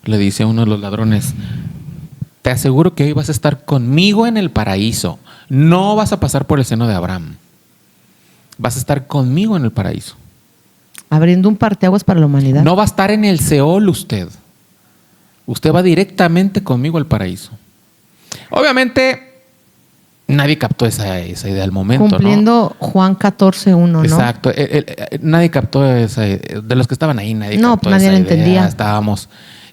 le dice a uno de los ladrones, te aseguro que hoy vas a estar conmigo en el paraíso. No vas a pasar por el seno de Abraham. Vas a estar conmigo en el paraíso. Abriendo un parteaguas para la humanidad. No va a estar en el Seol usted. Usted va directamente conmigo al paraíso. Obviamente, nadie captó esa idea al momento. Cumpliendo, ¿no? Juan 14:1, ¿no? Exacto. Nadie captó esa idea. De los que estaban ahí, nadie captó nadie esa lo idea. entendía.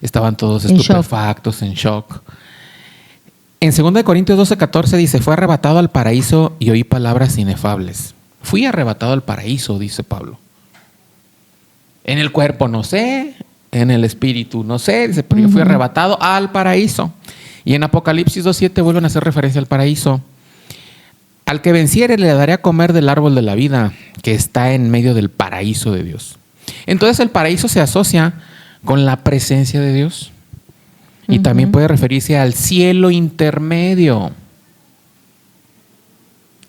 Estaban todos estupefactos, en shock. En 2 Corintios 12:14 dice, fue arrebatado al paraíso y oí palabras inefables. Fui arrebatado al paraíso, dice Pablo. En el cuerpo no sé, en el espíritu no sé, dice, pero yo fui arrebatado al paraíso. Y en Apocalipsis 2:7 vuelven a hacer referencia al paraíso. Al que venciere le daré a comer del árbol de la vida, que está en medio del paraíso de Dios. Entonces el paraíso se asocia con la presencia de Dios. Y también puede referirse al cielo intermedio,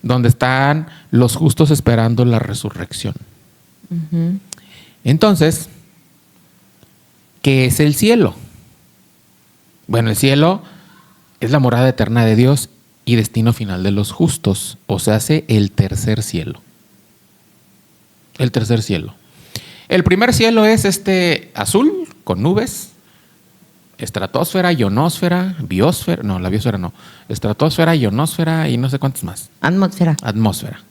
donde están los justos esperando la resurrección. Entonces, ¿qué es el cielo? Bueno, el cielo es la morada eterna de Dios y destino final de los justos, o sea, hace el tercer cielo. El tercer cielo. El primer cielo es azul, con nubes, estratosfera, ionosfera, biosfera, no, la biosfera no, estratosfera, ionosfera y no sé cuántas más. Atmósfera. Atmósfera.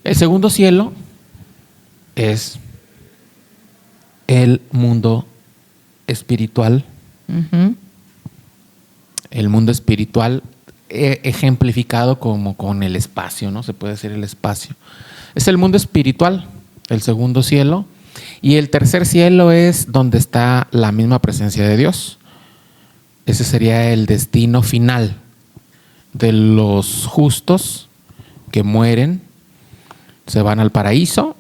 El segundo cielo es el mundo espiritual. Ujú. El mundo espiritual ejemplificado como con el espacio, ¿no? Se puede decir el espacio. Es el mundo espiritual, el segundo cielo. Y el tercer cielo es donde está la misma presencia de Dios. Ese sería el destino final de los justos que mueren, se van al paraíso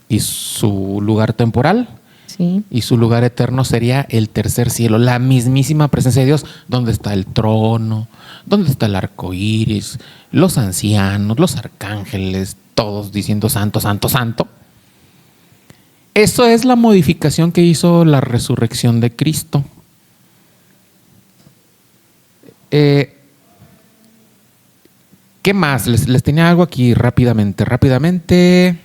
y su lugar temporal. Sí. Y su lugar eterno sería el tercer cielo, la mismísima presencia de Dios, donde está el trono, donde está el arco iris, los ancianos, los arcángeles, todos diciendo santo, santo, santo. Eso es la modificación que hizo la resurrección de Cristo. ¿Qué más? Les tenía algo aquí rápidamente.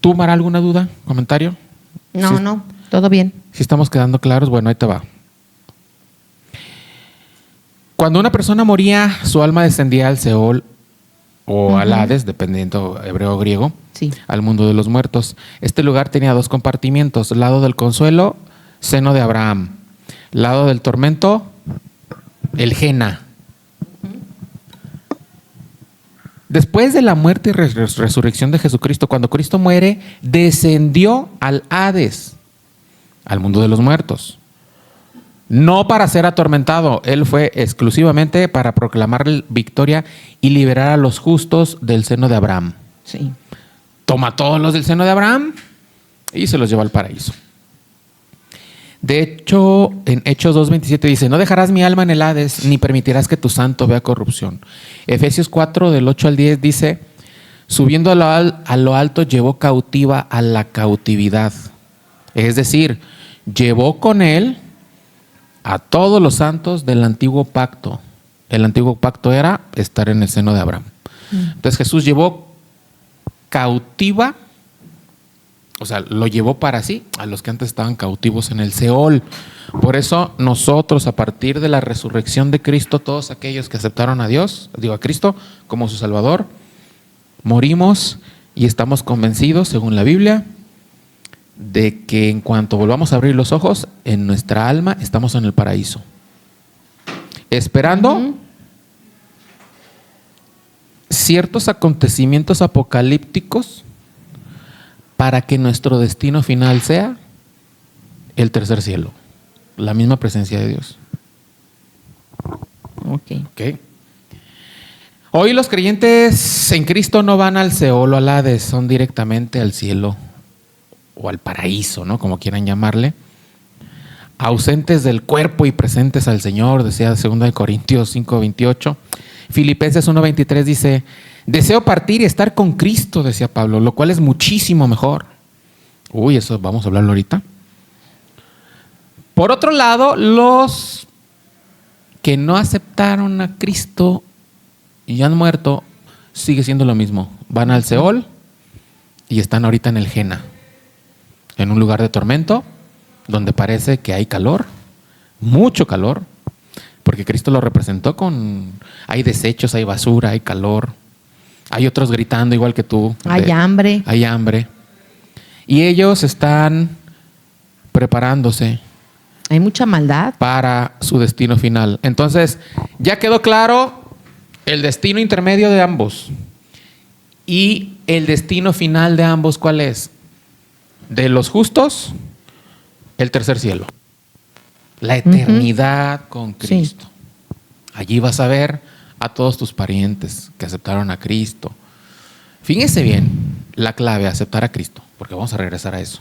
¿Tú, Mara, alguna duda? ¿Comentario? No, Sí. no, todo bien. Si estamos quedando claros, bueno, ahí te va. Cuando una persona moría, su alma descendía al Seol o al Hades, dependiendo hebreo o griego, Sí. al mundo de los muertos. Este lugar tenía dos compartimientos: lado del consuelo, seno de Abraham; lado del tormento, el Jena. Después de la muerte y resurrección de Jesucristo, cuando Cristo muere, descendió al Hades, al mundo de los muertos. No para ser atormentado, Él fue exclusivamente para proclamar victoria y liberar a los justos del seno de Abraham. Sí. Toma a todos los del seno de Abraham y se los lleva al paraíso. De hecho, en Hechos 2:27 dice: no dejarás mi alma en el Hades, ni permitirás que tu santo vea corrupción. Efesios 4, del 8 al 10 dice: subiendo a lo alto, llevó cautiva a la cautividad. Es decir, llevó con él a todos los santos del antiguo pacto. El antiguo pacto era estar en el seno de Abraham. Entonces Jesús llevó cautiva, o sea, lo llevó para sí a los que antes estaban cautivos en el Seol. Por eso nosotros, a partir de la resurrección de Cristo, todos aquellos que aceptaron a Dios, a Cristo como su Salvador, morimos y estamos convencidos, según la Biblia, de que en cuanto volvamos a abrir los ojos, en nuestra alma estamos en el paraíso, esperando ciertos acontecimientos apocalípticos para que nuestro destino final sea el tercer cielo, la misma presencia de Dios. Ok. Hoy los creyentes en Cristo no van al Seol o al Hades, son directamente al cielo o al paraíso, ¿no? Como quieran llamarle. Ausentes del cuerpo y presentes al Señor, decía 2 Corintios 5:28. Filipenses 1:23 dice: deseo partir y estar con Cristo, decía Pablo, lo cual es muchísimo mejor. Uy, eso vamos a hablarlo ahorita. Por otro lado, los que no aceptaron a Cristo y han muerto, sigue siendo lo mismo. Van al Seol y están ahorita en el Jena, en un lugar de tormento, donde parece que hay calor, mucho calor, porque Cristo lo representó con... hay desechos, hay basura, hay calor, hay otros gritando igual que tú. Hay hambre. Hay hambre. Y ellos están preparándose Hay mucha maldad. para su destino final. Entonces, ya quedó claro el destino intermedio de ambos. Y el destino final de ambos, ¿cuál es? De los justos, el tercer cielo. La eternidad con Cristo. Sí. Allí vas a ver a todos tus parientes que aceptaron a Cristo. Fíjense bien la clave, aceptar a Cristo, porque vamos a regresar a eso.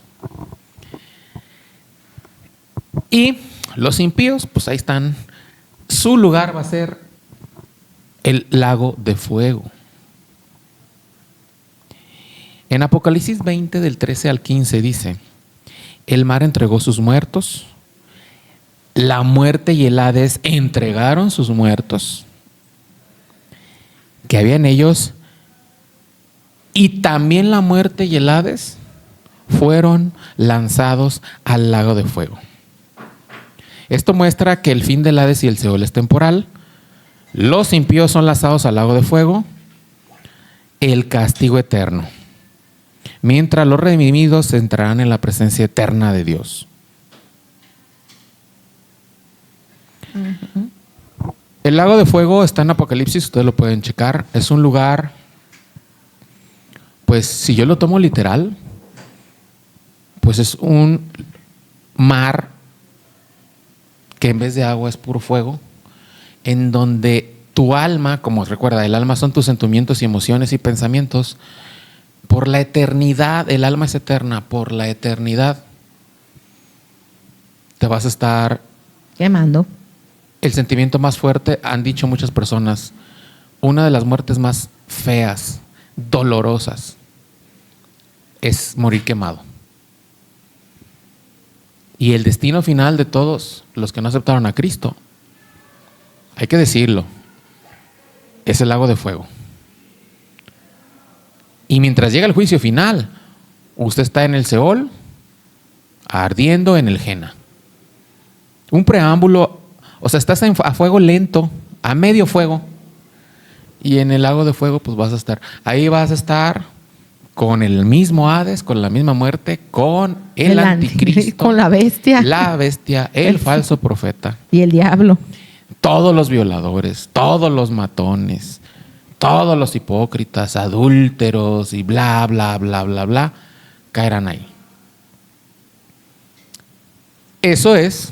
Y los impíos, pues ahí están. Su lugar va a ser el lago de fuego. En Apocalipsis 20, del 13 al 15 dice: el mar entregó sus muertos, la muerte y el Hades entregaron sus muertos que había en ellos, y también la muerte y el Hades fueron lanzados al lago de fuego. Esto muestra que el fin del Hades y el Seol es temporal. Los impíos son lanzados al lago de fuego, el castigo eterno, mientras los redimidos entrarán en la presencia eterna de Dios. El lago de fuego está en Apocalipsis, ustedes lo pueden checar. Es un lugar, pues si yo lo tomo literal, pues es un mar que en vez de agua es puro fuego, en donde tu alma, como recuerda, el alma son tus sentimientos y emociones y pensamientos, por la eternidad, el alma es eterna, por la eternidad te vas a estar Quemando. el sentimiento más fuerte, han dicho muchas personas, una de las muertes más feas, dolorosas, es morir quemado. Y el destino final de todos los que no aceptaron a Cristo, hay que decirlo, es el lago de fuego. Y mientras llega el juicio final, usted está en el Seol, ardiendo en el Jena. Un preámbulo, o sea, estás a fuego lento, a medio fuego, y en el lago de fuego pues vas a estar, ahí vas a estar con el mismo Hades, con la misma muerte, con el anticristo, con la bestia, el falso profeta y el diablo. Todos los violadores, todos los matones, todos los hipócritas, adúlteros y bla, bla, bla, bla, bla, caerán ahí. Eso es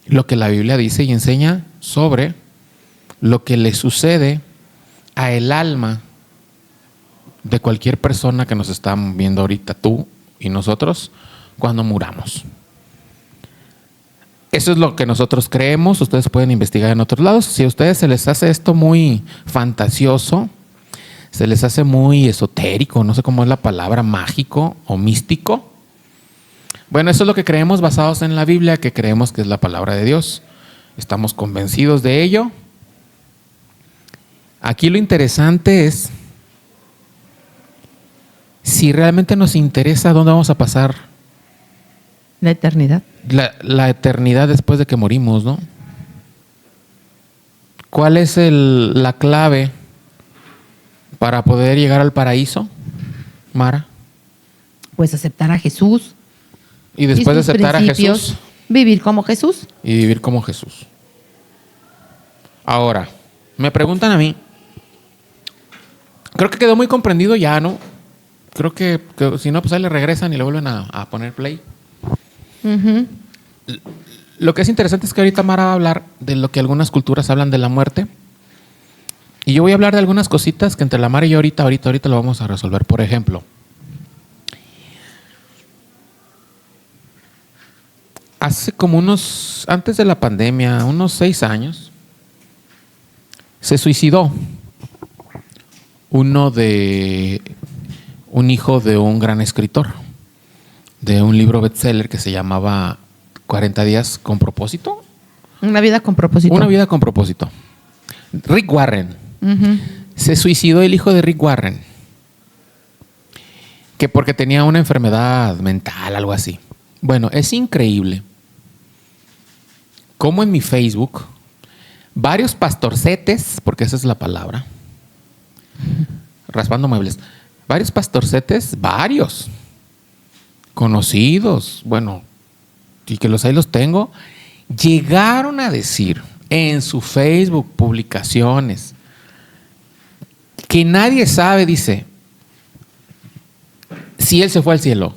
lo que la Biblia dice y enseña sobre lo que le sucede a el alma de cualquier persona que nos está viendo ahorita, tú y nosotros, cuando muramos. Eso es lo que nosotros creemos. Ustedes pueden investigar en otros lados. Si a ustedes se les hace esto muy fantasioso, se les hace muy esotérico, no sé cómo es la palabra, mágico o místico, bueno, eso es lo que creemos basados en la Biblia, que creemos que es la palabra de Dios. Estamos convencidos de ello. Aquí lo interesante es si realmente nos interesa dónde vamos a pasar La eternidad. la eternidad después de que morimos, ¿no? ¿Cuál es la clave para poder llegar al paraíso, Mara? Pues aceptar a Jesús. Y después de sus aceptar a principios, Jesús, vivir como Jesús. y vivir como Jesús. Ahora, me preguntan a mí, creo que quedó muy comprendido ya, ¿no? Creo que si no, pues ahí le regresan y le vuelven a poner play. Ujú. Lo que es interesante es que ahorita Mara va a hablar de lo que algunas culturas hablan de la muerte. Y yo voy a hablar de algunas cositas que entre la Mara y yo ahorita lo vamos a resolver. Por ejemplo, hace como antes de la pandemia, unos 6 años, se suicidó un hijo de un gran escritor, de un libro bestseller que se llamaba 40 días con propósito. Una vida con propósito. Una vida con propósito. Rick Warren. Ujú. Se suicidó el hijo de Rick Warren, que porque tenía una enfermedad mental, algo así. Bueno, es increíble cómo en mi Facebook varios pastorcetes, porque esa es la palabra, raspando muebles, varios pastorcetes, varios conocidos, bueno, y que ahí los tengo, llegaron a decir en su Facebook publicaciones que nadie sabe, dice, si él se fue al cielo.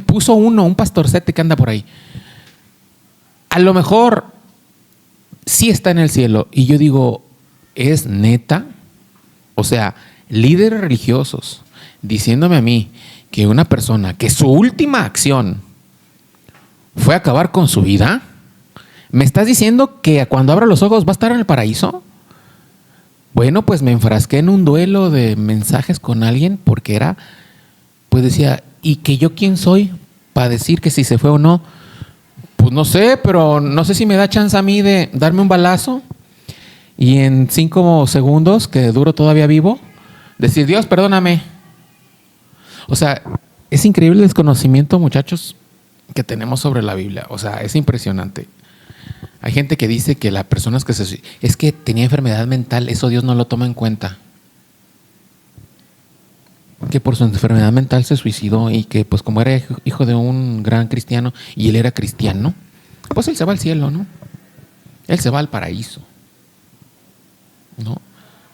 Puso un pastorcete que anda por ahí. A lo mejor sí está en el cielo. Y yo digo, ¿es neta? O sea, líderes religiosos diciéndome a mí que una persona que su última acción fue acabar con su vida, ¿me estás diciendo que cuando abra los ojos va a estar en el paraíso? Bueno, pues me enfrasqué en un duelo de mensajes con alguien porque pues decía, ¿y que yo quién soy para decir que si se fue o no? Pues no sé, pero no sé si me da chance a mí de darme un balazo y en 5 segundos, que duro todavía vivo, decir, Dios, perdóname. O sea, es increíble el desconocimiento, muchachos, que tenemos sobre la Biblia. O sea, es impresionante. Hay gente que dice que las personas que es que tenía enfermedad mental, eso Dios no lo toma en cuenta. Que por su enfermedad mental se suicidó y que pues como era hijo de un gran cristiano y él era cristiano, pues él se va al cielo, ¿no? Él se va al paraíso, ¿no?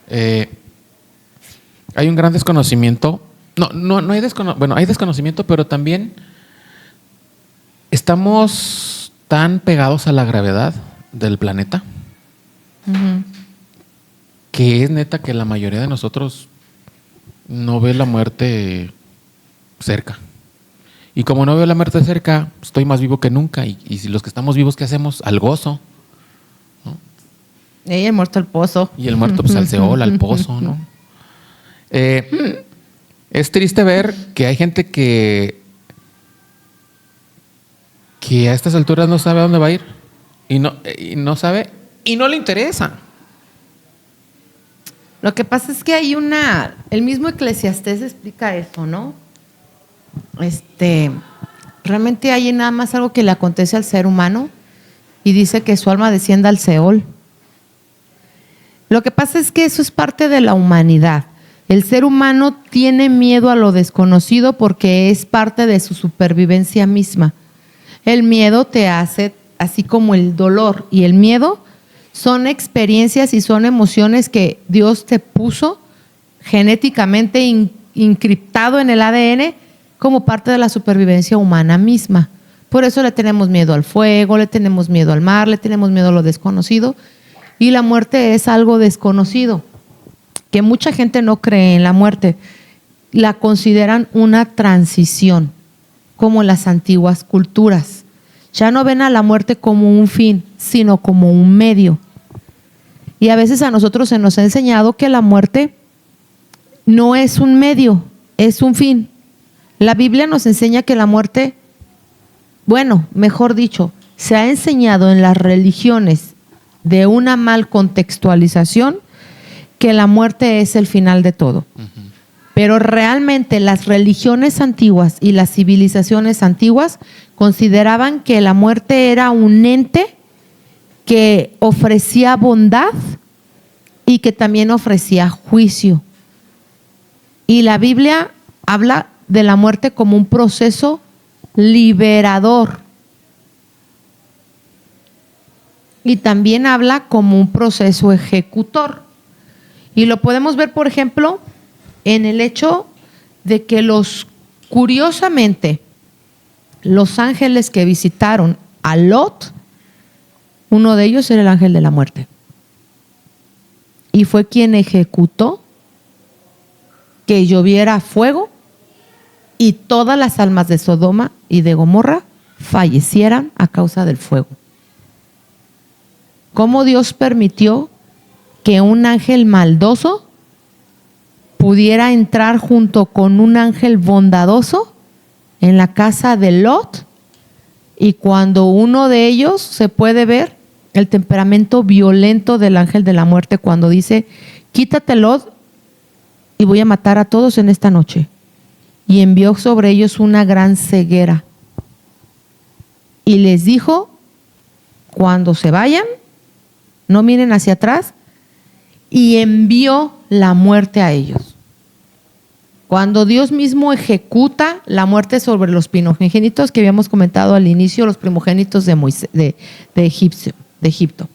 Hay un gran desconocimiento. No hay hay desconocimiento, pero también estamos tan pegados a la gravedad del planeta que es neta que la mayoría de nosotros no ve la muerte cerca. Y como no veo la muerte cerca, estoy más vivo que nunca. Y si los que estamos vivos, ¿qué hacemos? Al gozo, ¿no? Y el muerto al pozo. Y el muerto pues al Seol, al pozo, ¿no? Es triste ver que hay gente que a estas alturas no sabe a dónde va a ir. Y no sabe, y no le interesa. Lo que pasa es que hay el mismo Eclesiastés explica eso, ¿no? Realmente hay nada más algo que le acontece al ser humano y dice que su alma descienda al Seol. Lo que pasa es que eso es parte de la humanidad. El ser humano tiene miedo a lo desconocido porque es parte de su supervivencia misma. El miedo te hace, así como el dolor y el miedo, son experiencias y son emociones que Dios te puso genéticamente encriptado en el ADN como parte de la supervivencia humana misma. Por eso le tenemos miedo al fuego, le tenemos miedo al mar, le tenemos miedo a lo desconocido. Y la muerte es algo desconocido, que mucha gente no cree en la muerte. La consideran una transición, como las antiguas culturas. Ya no ven a la muerte como un fin, sino como un medio. Y a veces a nosotros se nos ha enseñado que la muerte no es un medio, es un fin. La Biblia nos enseña que la muerte, mejor dicho, se ha enseñado en las religiones de una mal contextualización que la muerte es el final de todo. Pero realmente las religiones antiguas y las civilizaciones antiguas consideraban que la muerte era un ente que ofrecía bondad y que también ofrecía juicio. Y la Biblia habla de la muerte como un proceso liberador. Y también habla como un proceso ejecutor. Y lo podemos ver, por ejemplo, en el hecho de que curiosamente, los ángeles que visitaron a Lot, uno de ellos era el ángel de la muerte. Y fue quien ejecutó que lloviera fuego y todas las almas de Sodoma y de Gomorra fallecieran a causa del fuego. ¿Cómo Dios permitió que un ángel maldoso pudiera entrar junto con un ángel bondadoso en la casa de Lot? Y cuando uno de ellos, se puede ver el temperamento violento del ángel de la muerte cuando dice: quítate, Lot, y voy a matar a todos en esta noche. Y envió sobre ellos una gran ceguera. Y les dijo: cuando se vayan, no miren hacia atrás. Y envió la muerte a ellos. Cuando Dios mismo ejecuta la muerte sobre los primogénitos que habíamos comentado al inicio, los primogénitos de Egipto.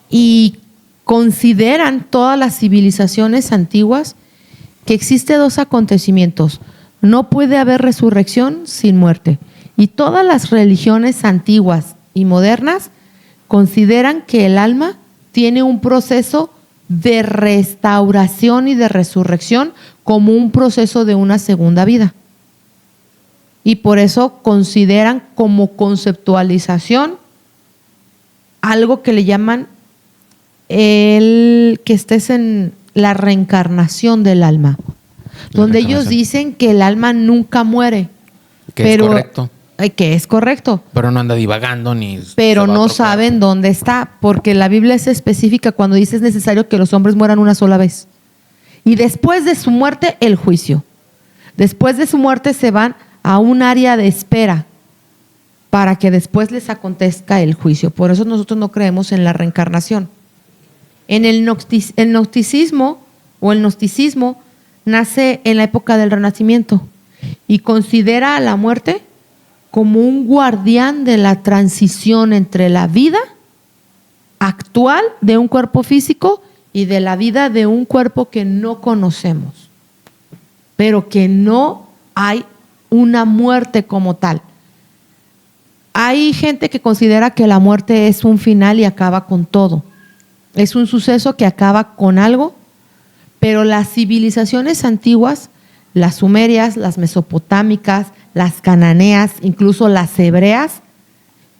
Y consideran todas las civilizaciones antiguas que existe dos acontecimientos. No puede haber resurrección sin muerte. Y todas las religiones antiguas y modernas consideran que el alma tiene un proceso de restauración y de resurrección como un proceso de una segunda vida. Y por eso consideran como conceptualización algo que le llaman que estés en la reencarnación del alma, donde ellos dicen que el alma nunca muere. Que es correcto. Que es correcto. Pero no anda divagando ni... Pero no saben dónde está, porque la Biblia es específica cuando dice: es necesario que los hombres mueran una sola vez. Y después de su muerte, el juicio. Después de su muerte se van a un área de espera para que después les acontezca el juicio. Por eso nosotros no creemos en la reencarnación. En el gnosticismo nace en la época del Renacimiento y considera a la muerte como un guardián de la transición entre la vida actual de un cuerpo físico y de la vida de un cuerpo que no conocemos, pero que no hay una muerte como tal. Hay gente que considera que la muerte es un final y acaba con todo. Es un suceso que acaba con algo, pero las civilizaciones antiguas, las sumerias, las mesopotámicas, las cananeas, incluso las hebreas,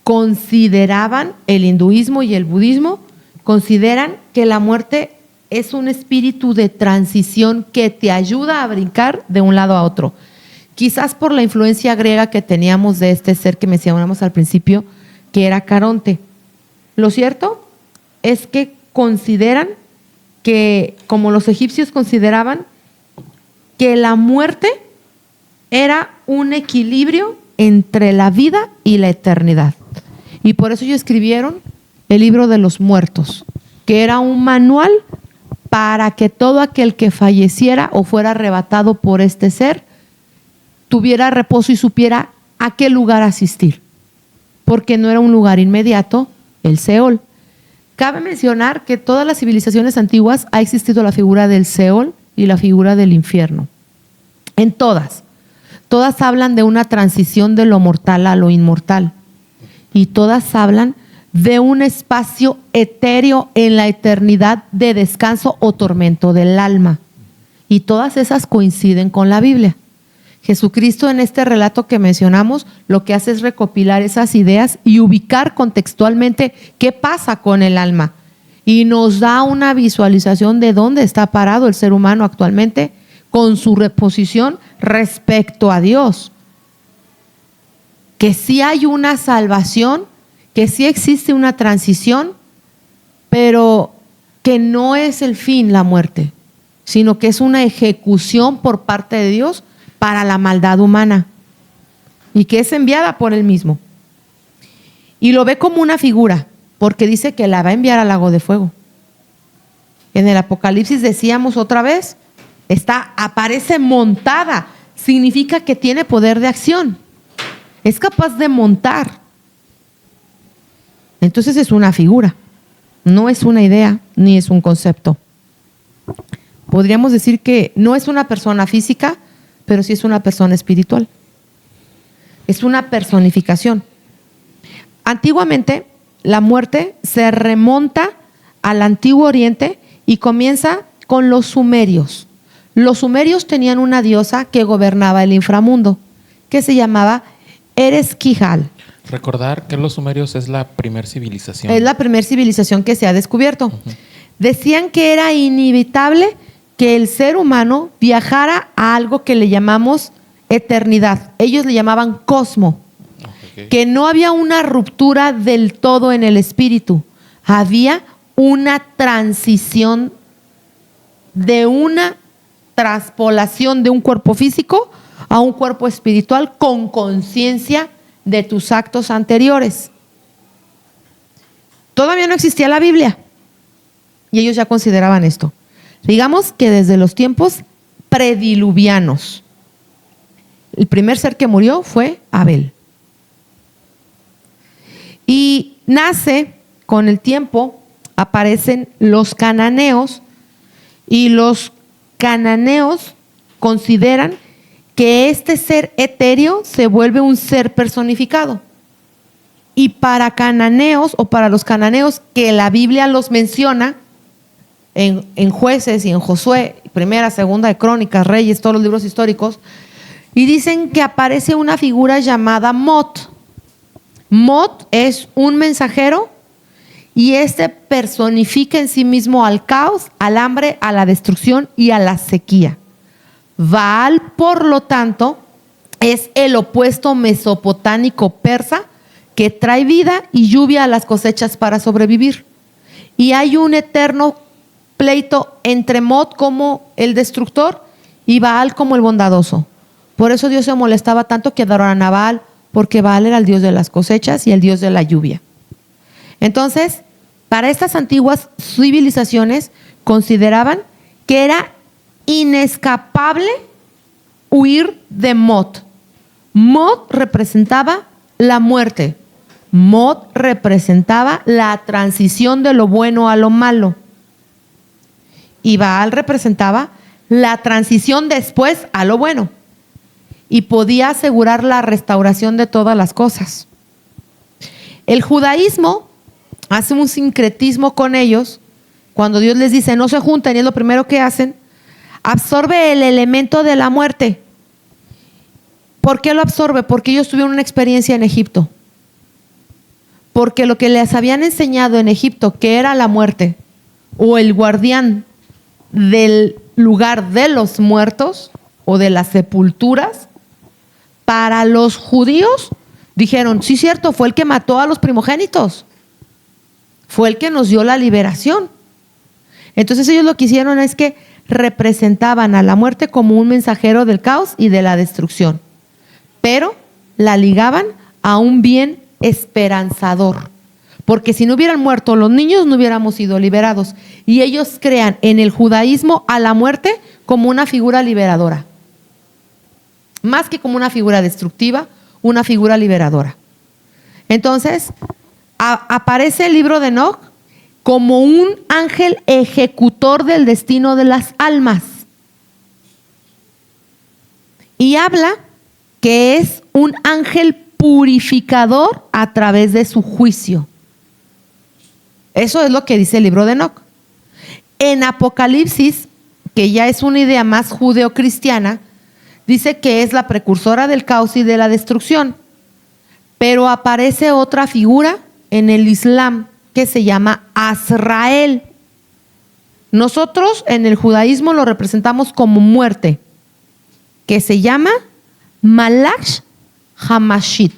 consideraban, el hinduismo y el budismo, consideran que la muerte es un espíritu de transición que te ayuda a brincar de un lado a otro. Quizás por la influencia griega que teníamos de este ser que mencionamos al principio, que era Caronte. Lo cierto es que consideran que, como los egipcios consideraban, que la muerte era un equilibrio entre la vida y la eternidad. Y por eso ellos escribieron el libro de los muertos, que era un manual para que todo aquel que falleciera o fuera arrebatado por este ser tuviera reposo y supiera a qué lugar asistir, porque no era un lugar inmediato, el Seol. Cabe mencionar que todas las civilizaciones antiguas ha existido la figura del Seol y la figura del infierno. En todas hablan de una transición de lo mortal a lo inmortal, y todas hablan de un espacio etéreo en la eternidad de descanso o tormento del alma, y todas esas coinciden con la Biblia. Jesucristo, en este relato que mencionamos, lo que hace es recopilar esas ideas y ubicar contextualmente qué pasa con el alma, y nos da una visualización de dónde está parado el ser humano actualmente con su reposición respecto a Dios. Que sí hay una salvación, que sí existe una transición, pero que no es el fin la muerte, sino que es una ejecución por parte de Dios para la maldad humana y que es enviada por Él mismo. Y lo ve como una figura, porque dice que la va a enviar al lago de fuego. En el Apocalipsis decíamos otra vez, aparece montada, significa que tiene poder de acción, es capaz de montar. Entonces es una figura, no es una idea ni es un concepto. Podríamos decir que no es una persona física, pero sí es una persona espiritual. Es una personificación. Antiguamente, la muerte se remonta al Antiguo Oriente y comienza con los sumerios. Los sumerios tenían una diosa que gobernaba el inframundo, que se llamaba Ereshkigal. Recordar que los sumerios es la primer civilización. Es la primer civilización que se ha descubierto. Decían que era inevitable que el ser humano viajara a algo que le llamamos eternidad. Ellos le llamaban cosmo. Okay. Que no había una ruptura del todo en el espíritu. Había una transición de una traspolación de un cuerpo físico a un cuerpo espiritual con conciencia de tus actos anteriores. Todavía no existía la Biblia y ellos ya consideraban esto. Digamos que desde los tiempos prediluvianos, el primer ser que murió fue Abel. Y nace, con el tiempo, aparecen los cananeos, y los cananeos consideran que este ser etéreo se vuelve un ser personificado. Y para cananeos, o para los cananeos que la Biblia los menciona, en Jueces y en Josué, Primera, Segunda de Crónicas, Reyes, todos los libros históricos, y dicen que aparece una figura llamada Mot. Mot es un mensajero y este personifica en sí mismo al caos, al hambre, a la destrucción y a la sequía. Baal, por lo tanto, es el opuesto mesopotámico persa que trae vida y lluvia a las cosechas para sobrevivir. Y hay un eterno pleito entre Mot como el destructor y Baal como el bondadoso. Por eso Dios se molestaba tanto que adoraran a Baal, porque Baal era el dios de las cosechas y el dios de la lluvia. Entonces, para estas antiguas civilizaciones consideraban que era inescapable huir de Mot. Mot representaba la muerte. Mot representaba la transición de lo bueno a lo malo. Y Baal representaba la transición después a lo bueno. Y podía asegurar la restauración de todas las cosas. El judaísmo hace un sincretismo con ellos. Cuando Dios les dice no se junten, y es lo primero que hacen, absorbe el elemento de la muerte. ¿Por qué lo absorbe? Porque ellos tuvieron una experiencia en Egipto. Porque lo que les habían enseñado en Egipto, que era la muerte, o el guardián del lugar de los muertos, o de las sepulturas, para los judíos, dijeron, sí, cierto, fue el que mató a los primogénitos. Fue el que nos dio la liberación. Entonces ellos lo que hicieron es que representaban a la muerte como un mensajero del caos y de la destrucción. Pero la ligaban a un bien esperanzador. Porque si no hubieran muerto los niños, no hubiéramos sido liberados. Y ellos crean en el judaísmo a la muerte como una figura liberadora. Más que como una figura destructiva, una figura liberadora. Entonces, aparece el libro de Enoc como un ángel ejecutor del destino de las almas. Y habla que es un ángel purificador a través de su juicio. Eso es lo que dice el libro de Enoc. En Apocalipsis, que ya es una idea más judeocristiana, dice que es la precursora del caos y de la destrucción. Pero aparece otra figura en el Islam que se llama Azrael. Nosotros en el judaísmo lo representamos como muerte, que se llama Malach Hamashit.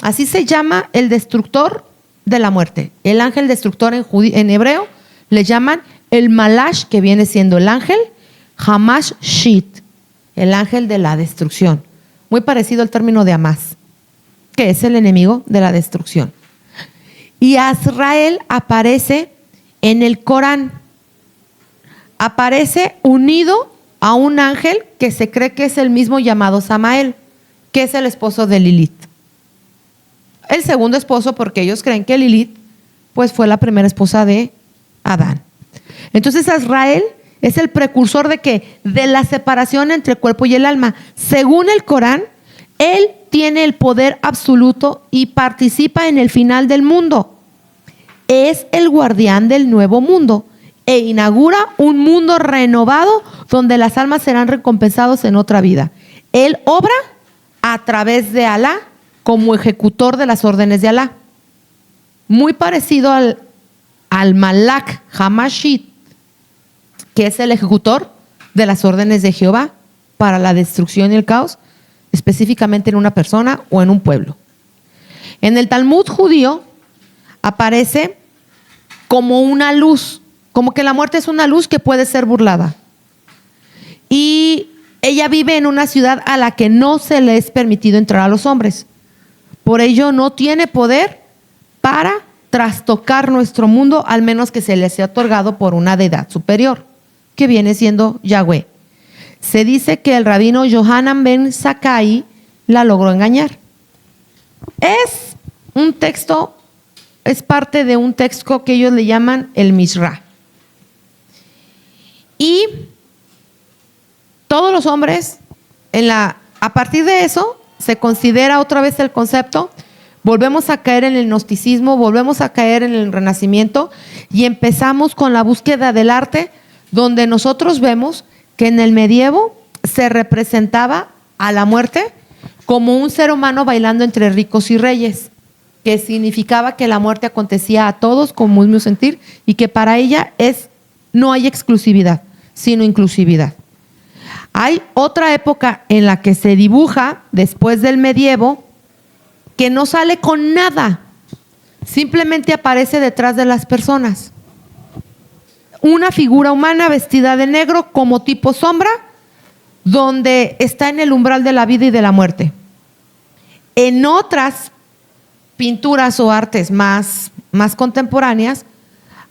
Así se llama el destructor de la muerte. El ángel destructor en hebreo le llaman el Malach, que viene siendo el ángel Hamashit, el ángel de la destrucción. Muy parecido al término de Hamas, que es el enemigo de la destrucción. Y Azrael aparece en el Corán. Aparece unido a un ángel que se cree que es el mismo llamado Samael, que es el esposo de Lilith. El segundo esposo, porque ellos creen que Lilith pues fue la primera esposa de Adán. Entonces Azrael es el precursor de ¿qué? De la separación entre el cuerpo y el alma. Según el Corán, él tiene el poder absoluto y participa en el final del mundo. Es el guardián del nuevo mundo e inaugura un mundo renovado donde las almas serán recompensados en otra vida. Él obra a través de Alá como ejecutor de las órdenes de Alá. Muy parecido al Malach Hamashit, que es el ejecutor de las órdenes de Jehová para la destrucción y el caos, específicamente en una persona o en un pueblo. En el Talmud judío aparece como una luz, como que la muerte es una luz que puede ser burlada. Y ella vive en una ciudad a la que no se le es permitido entrar a los hombres. Por ello no tiene poder para trastocar nuestro mundo, al menos que se le sea otorgado por una deidad superior, que viene siendo Yahweh. Se dice que el rabino Yohanan ben Zakkai la logró engañar. Es un texto, es parte de un texto que ellos le llaman el Mishra. Y todos los hombres, a partir de eso, se considera otra vez el concepto, volvemos a caer en el gnosticismo, volvemos a caer en el renacimiento y empezamos con la búsqueda del arte, donde nosotros vemos que en el medievo se representaba a la muerte como un ser humano bailando entre ricos y reyes, que significaba que la muerte acontecía a todos con un mismo sentir y que para ella no hay exclusividad, sino inclusividad. Hay otra época en la que se dibuja, después del medievo, que no sale con nada, simplemente aparece detrás de las personas. Una figura humana vestida de negro como tipo sombra, donde está en el umbral de la vida y de la muerte. En otras pinturas o artes más contemporáneas,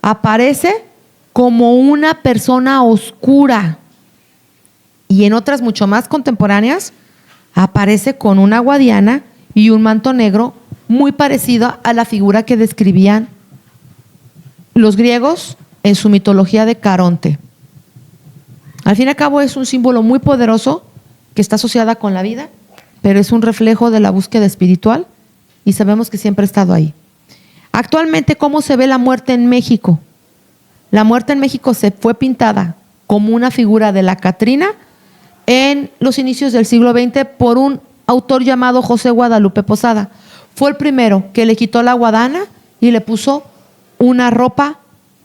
aparece como una persona oscura. Y en otras mucho más contemporáneas, aparece con una guadiana y un manto negro muy parecido a la figura que describían los griegos en su mitología de Caronte. Al fin y al cabo es un símbolo muy poderoso que está asociada con la vida, pero es un reflejo de la búsqueda espiritual y sabemos que siempre ha estado ahí. Actualmente, ¿cómo se ve la muerte en México? La muerte en México se fue pintada como una figura de la Catrina en los inicios del siglo XX por un autor llamado José Guadalupe Posada. Fue el primero que le quitó la guadana y le puso una ropa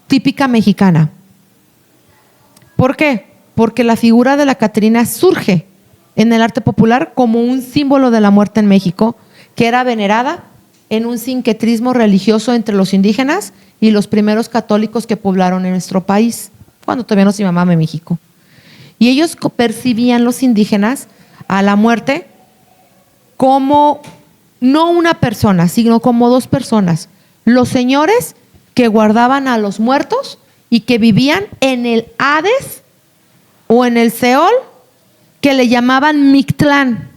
típica mexicana. ¿Por qué? Porque la figura de la Catrina surge en el arte popular como un símbolo de la muerte en México, que era venerada en un sincretismo religioso entre los indígenas y los primeros católicos que poblaron en nuestro país, cuando todavía no se llamaba México. Y ellos percibían, los indígenas, a la muerte como no una persona, sino como dos personas. Los señores que guardaban a los muertos y que vivían en el Hades o en el Seol, que le llamaban Mictlán.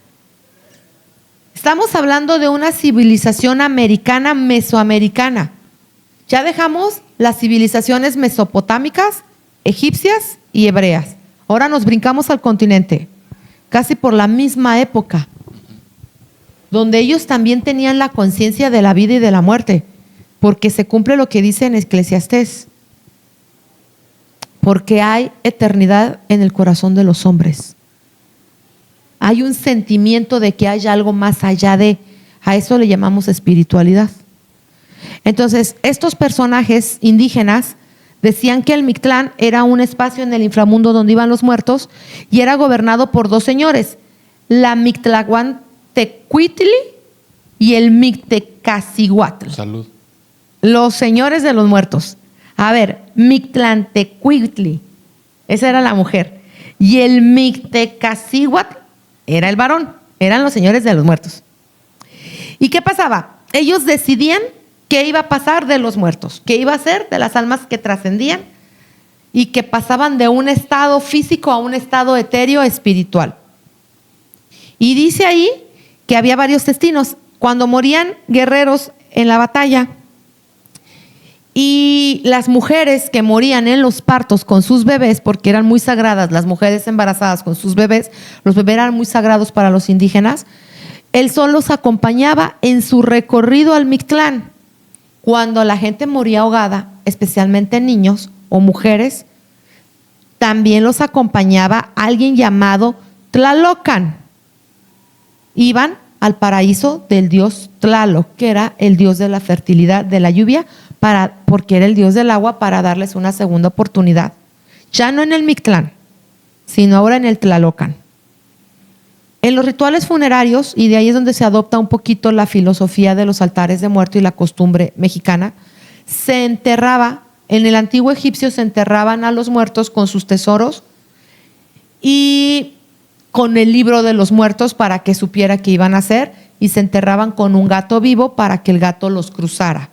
Estamos hablando de una civilización americana, mesoamericana. Ya dejamos las civilizaciones mesopotámicas, egipcias y hebreas. Ahora nos brincamos al continente, casi por la misma época, donde ellos también tenían la conciencia de la vida y de la muerte, porque se cumple lo que dice en Eclesiastés, porque hay eternidad en el corazón de los hombres. Hay un sentimiento de que hay algo más allá de, a eso le llamamos espiritualidad. Entonces, estos personajes indígenas decían que el Mictlán era un espacio en el inframundo donde iban los muertos y era gobernado por dos señores, la Mictlahuantecuhtli y el Mictecacihuatl. Salud. Los señores de los muertos. A ver, Mictlantecuhtli, esa era la mujer, y el Mictecacihuatl era el varón, eran los señores de los muertos. ¿Y qué pasaba? Ellos decidían qué iba a pasar de los muertos, qué iba a ser de las almas que trascendían y que pasaban de un estado físico a un estado etéreo espiritual. Y dice ahí que había varios destinos. Cuando morían guerreros en la batalla y las mujeres que morían en los partos con sus bebés, porque eran muy sagradas las mujeres embarazadas con sus bebés, los bebés eran muy sagrados para los indígenas, el sol los acompañaba en su recorrido al Mictlán. Cuando la gente moría ahogada, especialmente niños o mujeres, también los acompañaba alguien llamado Tlalocan. Iban al paraíso del dios Tlaloc, que era el dios de la fertilidad, de la lluvia, porque era el dios del agua, para darles una segunda oportunidad. Ya no en el Mictlán, sino ahora en el Tlalocan. En los rituales funerarios, y de ahí es donde se adopta un poquito la filosofía de los altares de muerto y la costumbre mexicana, se enterraba, en el antiguo egipcio se enterraban a los muertos con sus tesoros y con el libro de los muertos para que supiera qué iban a hacer, y se enterraban con un gato vivo para que el gato los cruzara.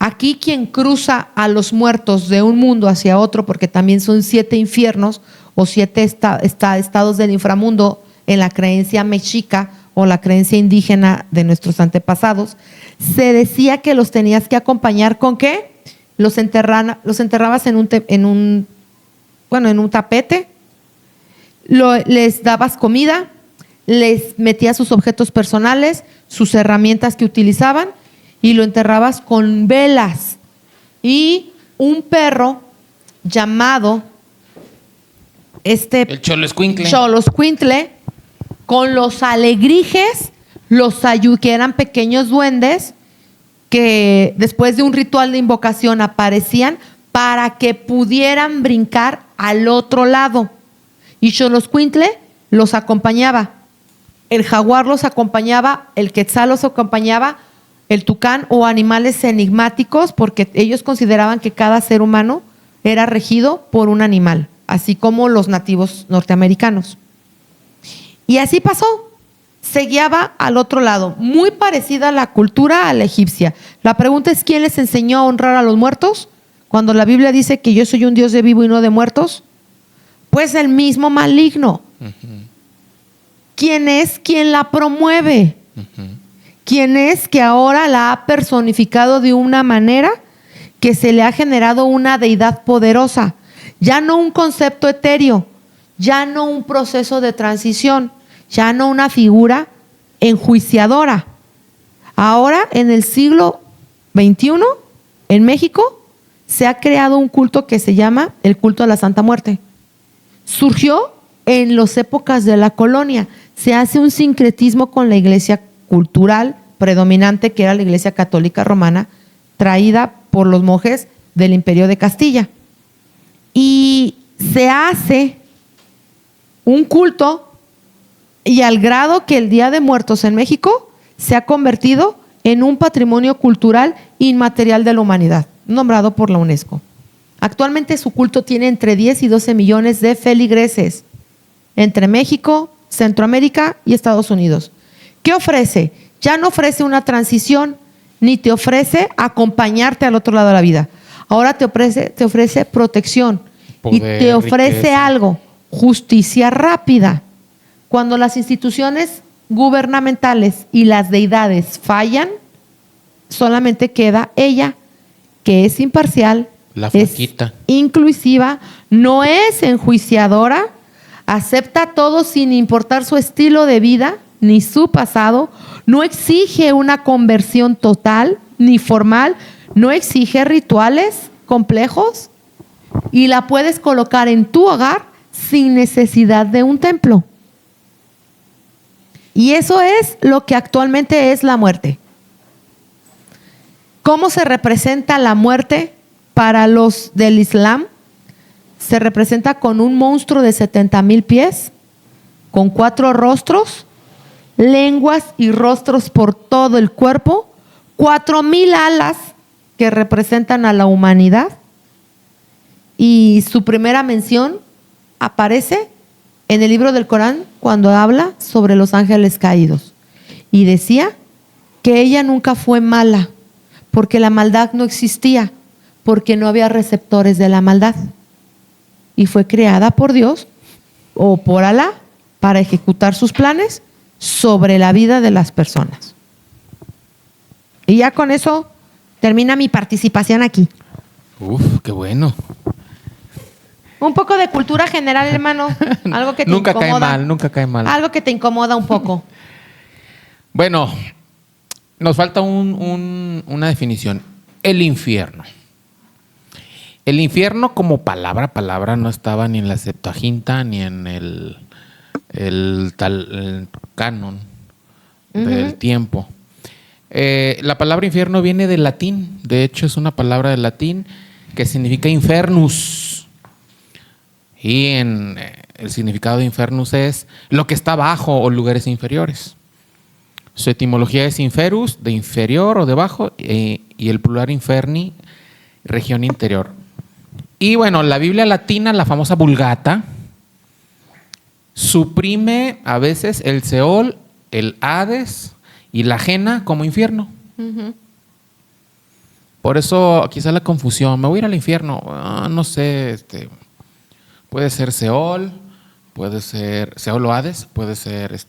Aquí quien cruza a los muertos de un mundo hacia otro, porque también son 7 infiernos o 7 estados del inframundo en la creencia mexica o la creencia indígena de nuestros antepasados, se decía que los tenías que acompañar ¿con qué? Los enterrabas en un tapete, les dabas comida, les metías sus objetos personales, sus herramientas que utilizaban, y lo enterrabas con velas. Y un perro llamado el Xoloscuincle. Xoloscuintle, con los alegrijes, que eran pequeños duendes que después de un ritual de invocación aparecían para que pudieran brincar al otro lado. Y Xoloscuintle los acompañaba, el jaguar los acompañaba, el quetzal los acompañaba, el tucán o animales enigmáticos, porque ellos consideraban que cada ser humano era regido por un animal. así como los nativos norteamericanos. Y así pasó. Se guiaba al otro lado, muy parecida a la cultura a la egipcia. La pregunta es, ¿quién les enseñó a honrar a los muertos? Cuando la Biblia dice que yo soy un Dios de vivo y no de muertos. Pues el mismo maligno. ¿Quién es quien la promueve? ¿Quién es que ahora la ha personificado de una manera que se le ha generado una deidad poderosa? Ya no un concepto etéreo, ya no un proceso de transición, ya no una figura enjuiciadora. Ahora, en el siglo XXI, en México, se ha creado un culto que se llama el culto a la Santa Muerte. Surgió en las épocas de la colonia. Se hace un sincretismo con la iglesia cultural predominante, que era la iglesia católica romana, traída por los monjes del Imperio de Castilla. Y se hace un culto, y al grado que el Día de Muertos en México se ha convertido en un patrimonio cultural inmaterial de la humanidad, nombrado por la UNESCO. Actualmente su culto tiene entre 10 y 12 millones de feligreses entre México, Centroamérica y Estados Unidos. ¿Qué ofrece? Ya no ofrece una transición, ni te ofrece acompañarte al otro lado de la vida. Ahora te ofrece protección, poder, y te ofrece riqueza. Algo, justicia rápida. Cuando las instituciones gubernamentales y las deidades fallan, solamente queda ella, que es imparcial, la flaquita, es inclusiva, no es enjuiciadora, acepta a todos sin importar su estilo de vida ni su pasado, no exige una conversión total ni formal, no exige rituales complejos, y la puedes colocar en tu hogar sin necesidad de un templo. Y eso es lo que actualmente es la muerte. ¿Cómo se representa la muerte para los del Islam? Se representa con un monstruo de 70,000 pies, con 4 rostros, lenguas y rostros por todo el cuerpo, 4,000 alas que representan a la humanidad, y su primera mención aparece en el libro del Corán cuando habla sobre los ángeles caídos. Y decía que ella nunca fue mala, porque la maldad no existía, porque no había receptores de la maldad. Y fue creada por Dios o por Alá para ejecutar sus planes sobre la vida de las personas. Y ya con eso termina mi participación aquí. Uf, qué bueno. Un poco de cultura general, hermano. Algo que te nunca incomoda. Nunca cae mal. Algo que te incomoda un poco. Bueno, nos falta una definición. El infierno. El infierno como palabra no estaba ni en la Septuaginta ni en el canon del tiempo. La palabra infierno viene del latín. De hecho, es una palabra del latín que significa infernus. Y el significado de infernus es lo que está abajo o lugares inferiores. Su etimología es inferus, de inferior o debajo, y el plural inferni, región interior. Y bueno, la Biblia latina, la famosa Vulgata, suprime a veces el Seol, el Hades y la Jena como infierno. Por eso quizá la confusión. Me voy a ir al infierno. No sé, puede ser Seol, puede ser Seol o Hades, puede ser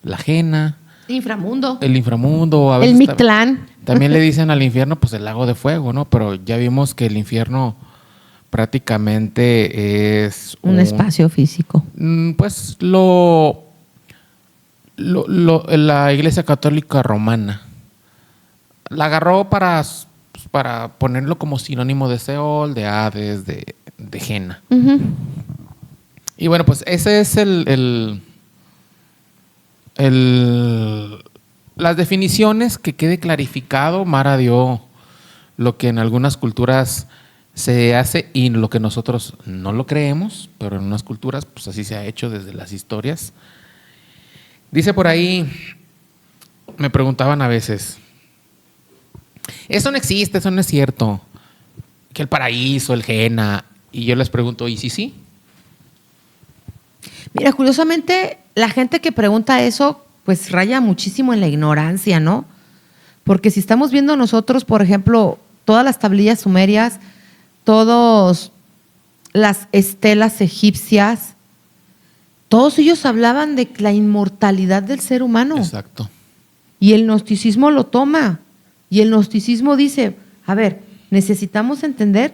la Jena. Inframundo. El inframundo. A veces el Mictlán. También le dicen al infierno, pues el lago de fuego, ¿no? Pero ya vimos que el infierno prácticamente es un espacio físico. Pues la Iglesia Católica Romana la agarró para ponerlo como sinónimo de Seol, de Hades, de Jena. Y bueno, pues ese es las definiciones, que quede clarificado. Mara dio lo que en algunas culturas se hace y lo que nosotros no lo creemos, pero en unas culturas pues así se ha hecho desde las historias. Dice por ahí, me preguntaban a veces, eso no existe, eso no es cierto, que el paraíso, el Jena, y yo les pregunto, ¿y sí? Mira, curiosamente, la gente que pregunta eso, pues raya muchísimo en la ignorancia, ¿no? Porque si estamos viendo nosotros, por ejemplo, todas las tablillas sumerias, todas las estelas egipcias, todos ellos hablaban de la inmortalidad del ser humano. Exacto. Y el gnosticismo lo toma. Y el gnosticismo dice, a ver, necesitamos entender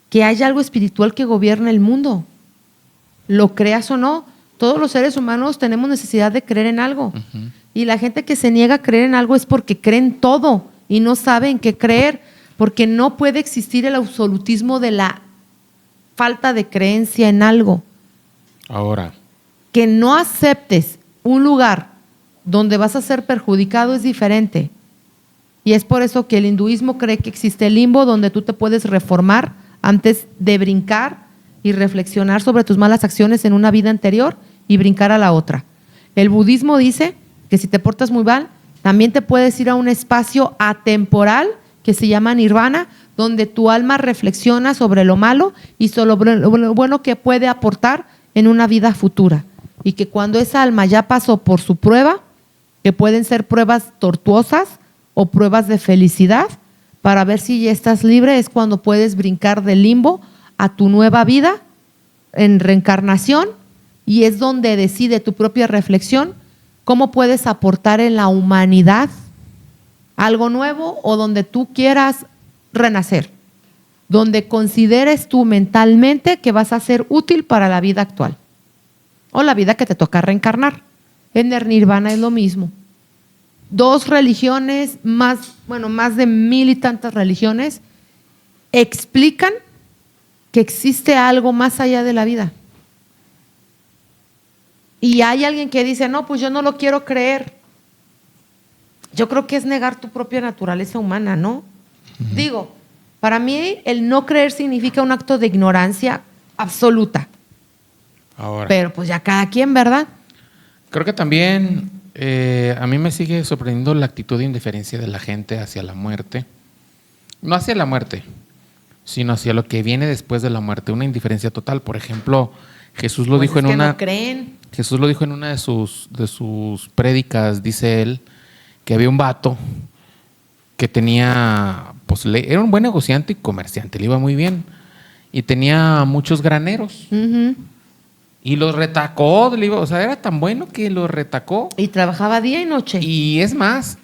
que hay algo espiritual que gobierna el mundo. Lo creas o no, todos los seres humanos tenemos necesidad de creer en algo. Ujú. Y la gente que se niega a creer en algo es porque creen todo y no saben qué creer, porque no puede existir el absolutismo de la falta de creencia en algo. Ahora, Que no aceptes un lugar donde vas a ser perjudicado es diferente. Y es por eso que el hinduismo cree que existe el limbo donde tú te puedes reformar antes de brincar y reflexionar sobre tus malas acciones en una vida anterior y brincar a la otra. El budismo dice que si te portas muy mal, también te puedes ir a un espacio atemporal que se llama nirvana, donde tu alma reflexiona sobre lo malo y sobre lo bueno que puede aportar en una vida futura. Y que cuando esa alma ya pasó por su prueba, que pueden ser pruebas tortuosas o pruebas de felicidad, para ver si ya estás libre, es cuando puedes brincar del limbo a tu nueva vida en reencarnación, y es donde decide tu propia reflexión cómo puedes aportar en la humanidad algo nuevo o donde tú quieras renacer, donde consideres tú mentalmente que vas a ser útil para la vida actual o la vida que te toca reencarnar. En el nirvana es lo mismo. Dos religiones, más de 1000 y tantas religiones, explican que existe algo más allá de la vida. Y hay alguien que dice, no, pues yo no lo quiero creer. Yo creo que es negar tu propia naturaleza humana, ¿no? Uh-huh. Digo, para mí el no creer significa un acto de ignorancia absoluta. ahora. Pero pues ya cada quien, ¿verdad? Creo que también a mí me sigue sorprendiendo la actitud de indiferencia de la gente hacia la muerte. No hacia la muerte, sino hacia lo que viene después de la muerte. Una indiferencia total. Por ejemplo, Jesús lo dijo en una. No creen. Jesús lo dijo en una de sus prédicas. Dice él que había un vato que tenía, pues era un buen negociante y comerciante, le iba muy bien y tenía muchos graneros. Uh-huh. Y los retacó, o sea, era tan bueno que los retacó. Y trabajaba día y noche. Y es más,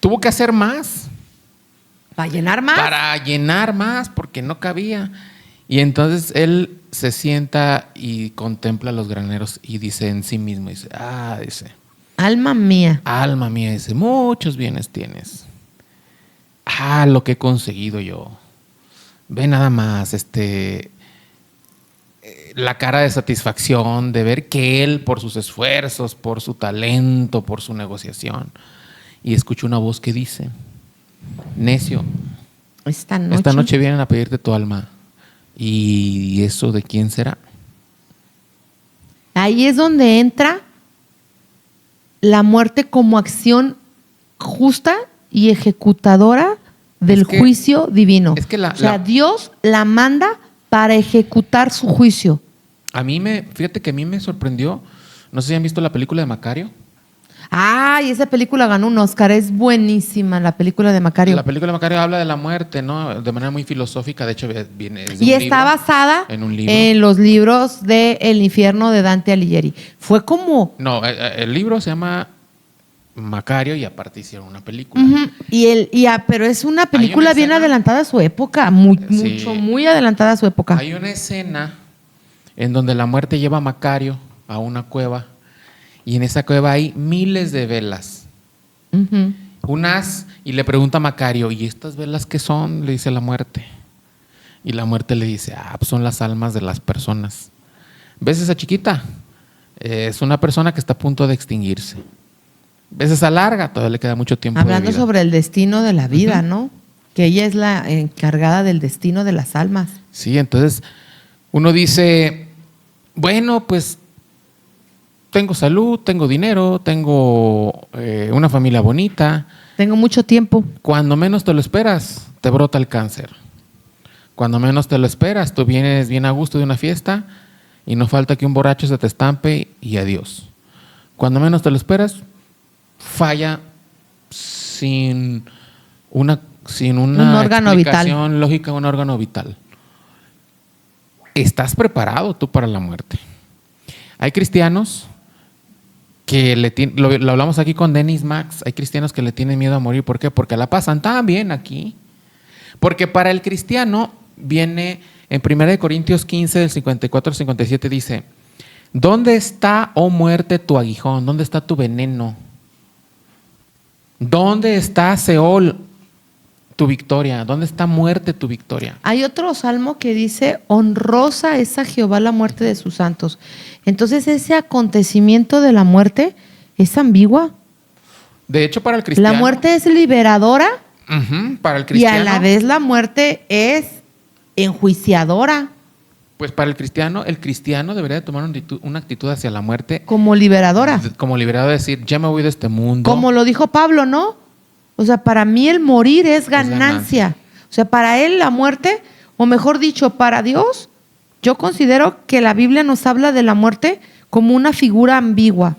tuvo que hacer más. ¿Para llenar más? Para llenar más, porque no cabía. Y entonces él se sienta y contempla los graneros y dice en sí mismo, dice, alma mía, dice, muchos bienes tienes. Lo que he conseguido yo. Ve nada más, la cara de satisfacción de ver que él, por sus esfuerzos, por su talento, por su negociación, y escucha una voz que dice, necio, esta noche vienen a pedirte tu alma. ¿Y eso de quién será? Ahí es donde entra la muerte como acción justa y ejecutadora del juicio divino. Es que Dios la manda para ejecutar su juicio. Fíjate que a mí me sorprendió, no sé si han visto la película de Macario. Y esa película ganó un Oscar, es buenísima la película de Macario. La película de Macario habla de la muerte, ¿no? De manera muy filosófica, de hecho viene y está basada en los libros de El infierno de Dante Alighieri. Fue como... No, el libro se llama Macario y aparte hicieron una película. Uh-huh. Pero es una película bien adelantada a su época, muy adelantada a su época. Hay una escena en donde la muerte lleva a Macario a una cueva y en esa cueva hay miles de velas. Uh-huh. Y le pregunta a Macario, ¿y estas velas qué son? Le dice la muerte. Y la muerte le dice, pues son las almas de las personas. ¿Ves esa chiquita? Es una persona que está a punto de extinguirse. ¿Ves esa larga? Todavía le queda mucho tiempo. Hablando de vida. sobre el destino de la vida, uh-huh. ¿no? Que ella es la encargada del destino de las almas. Sí, entonces uno dice, bueno, pues tengo salud, tengo dinero, tengo una familia bonita. Tengo mucho tiempo. Cuando menos te lo esperas, te brota el cáncer. Cuando menos te lo esperas, tú vienes bien a gusto de una fiesta y no falta que un borracho se te estampe y adiós. Cuando menos te lo esperas, falla sin una órgano explicación lógica, un órgano vital. ¿Estás preparado tú para la muerte? Hay cristianos que lo hablamos aquí con Dennis Max, hay cristianos que le tienen miedo a morir. ¿Por qué? Porque la pasan tan bien aquí. Porque para el cristiano viene en 1 Corintios 15, del 54 al 57, dice: ¿dónde está, oh muerte, tu aguijón? ¿Dónde está tu veneno? ¿Dónde está, Seol, tu victoria? ¿Dónde está, muerte, tu victoria? Hay otro salmo que dice: honrosa es a Jehová la muerte de sus santos. Entonces ese acontecimiento de la muerte es ambigua. De hecho, para el cristiano, la muerte es liberadora. Para el cristiano, y a la vez la muerte es enjuiciadora. Pues para el cristiano debería de tomar una actitud hacia la muerte como liberadora. Como liberador, decir, ya me voy de este mundo. Como lo dijo Pablo, ¿no? O sea, para mí el morir es ganancia. O sea, para él la muerte, o mejor dicho, para Dios, yo considero que la Biblia nos habla de la muerte como una figura ambigua.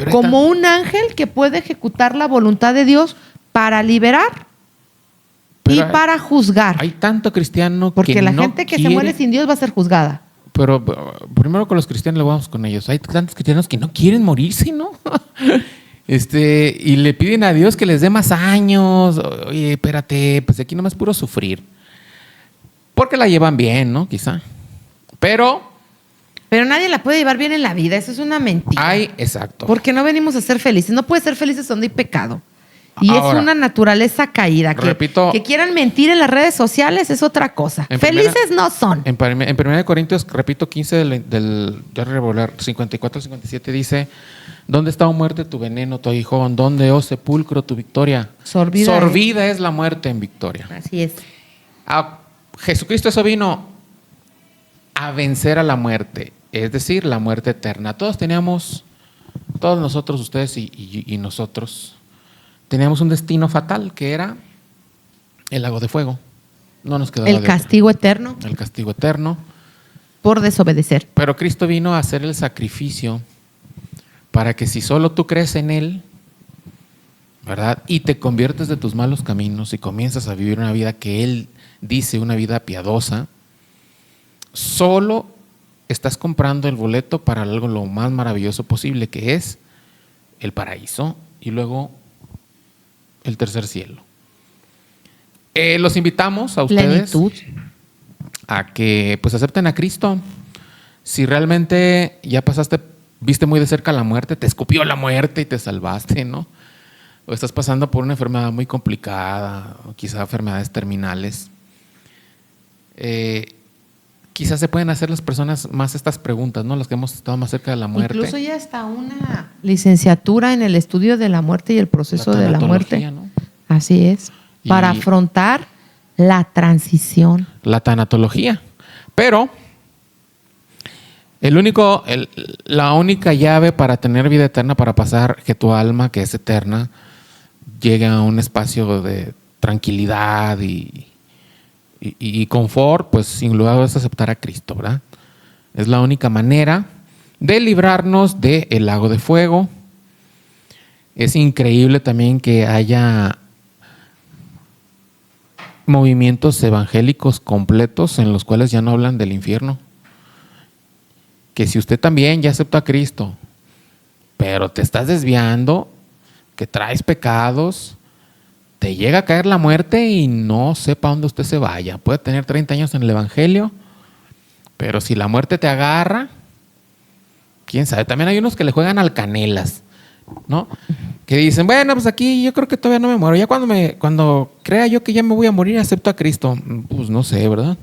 Como un ángel que puede ejecutar la voluntad de Dios para liberar y para juzgar. Hay tanto cristiano porque que la no gente que quiere, se muere sin Dios va a ser juzgada. Pero primero con los cristianos, lo vamos con ellos. Hay tantos cristianos que no quieren morirse, ¿no? Y le piden a Dios que les dé más años. Oye, espérate, pues aquí nomás es puro sufrir. Porque la llevan bien, ¿no? Quizá. Pero nadie la puede llevar bien en la vida. Eso es una mentira. Exacto. Porque no venimos a ser felices. No puedes ser felices donde hay pecado. Y ahora, es una naturaleza caída. Repito, que quieran mentir en las redes sociales es otra cosa. Felices no son. En 1 Corintios, repito, 15 ya revelar 54 al 57 dice: ¿dónde está, oh muerte, tu veneno, tu aguijón? ¿Dónde, oh sepulcro, tu victoria? Sorbida es la muerte en victoria. Así es. Jesucristo eso vino a vencer a la muerte, es decir, la muerte eterna. Todos nosotros, ustedes y nosotros, teníamos un destino fatal que era el lago de fuego. No nos quedaba el castigo eterno. El castigo eterno. Por desobedecer. Pero Cristo vino a hacer el sacrificio para que si solo tú crees en Él, ¿verdad? Y te conviertes de tus malos caminos y comienzas a vivir una vida que Él dice, una vida piadosa, solo estás comprando el boleto para algo lo más maravilloso posible, que es el paraíso y luego el tercer cielo. Los invitamos a ustedes a que pues acepten a Cristo. Si realmente ya viste muy de cerca la muerte, te escupió la muerte y te salvaste, ¿no? O estás pasando por una enfermedad muy complicada, o quizá enfermedades terminales. Quizás se pueden hacer las personas más estas preguntas, ¿no? Las que hemos estado más cerca de la muerte. Incluso ya está una licenciatura en el estudio de la muerte y el proceso de la muerte. ¿No? Así es. Para afrontar la transición. La tanatología. Pero la única llave para tener vida eterna, para pasar que tu alma, que es eterna, llegue a un espacio de tranquilidad y confort, pues sin lugar es aceptar a Cristo, ¿verdad? Es la única manera de librarnos del lago de fuego. Es increíble también que haya movimientos evangélicos completos en los cuales ya no hablan del infierno. Que si usted también ya aceptó a Cristo, pero te estás desviando, que traes pecados, te llega a caer la muerte y no sepa dónde usted se vaya. Puede tener 30 años en el evangelio, pero si la muerte te agarra, quién sabe. También hay unos que le juegan al canelas, ¿no? Que dicen, bueno, pues aquí yo creo que todavía no me muero. Ya cuando crea yo que ya me voy a morir, acepto a Cristo. Pues no sé, ¿verdad?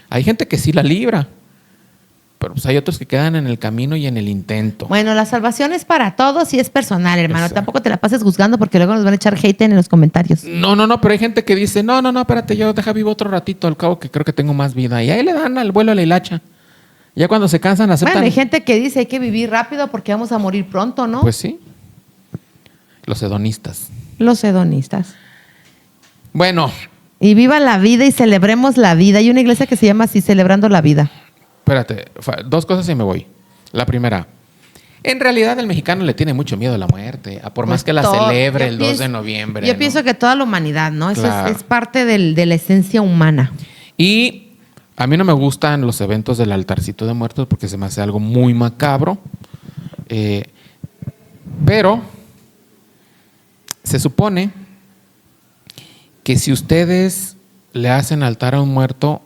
Hay gente que sí la libra, pero pues hay otros que quedan en el camino y en el intento. Bueno, la salvación es para todos y es personal, hermano. Exacto. Tampoco te la pases juzgando porque luego nos van a echar hate en los comentarios. No, pero hay gente que dice, no, espérate, yo deja vivo otro ratito, al cabo que creo que tengo más vida. Y ahí le dan al vuelo a la hilacha. Ya cuando se cansan, aceptan. Bueno, hay gente que dice, hay que vivir rápido porque vamos a morir pronto, ¿no? Pues sí. Los hedonistas. Bueno. Y viva la vida y celebremos la vida. Hay una iglesia que se llama así, Celebrando la Vida. espérate, dos cosas y me voy. La primera, en realidad el mexicano le tiene mucho miedo a la muerte, a por más Pues que la todo- celebre yo el 2 de pienso- noviembre. Yo ¿no? pienso que toda la humanidad, ¿no? Eso Claro. es parte de la esencia humana. Y a mí no me gustan los eventos del altarcito de muertos porque se me hace algo muy macabro. Pero se supone que si ustedes le hacen altar a un muerto,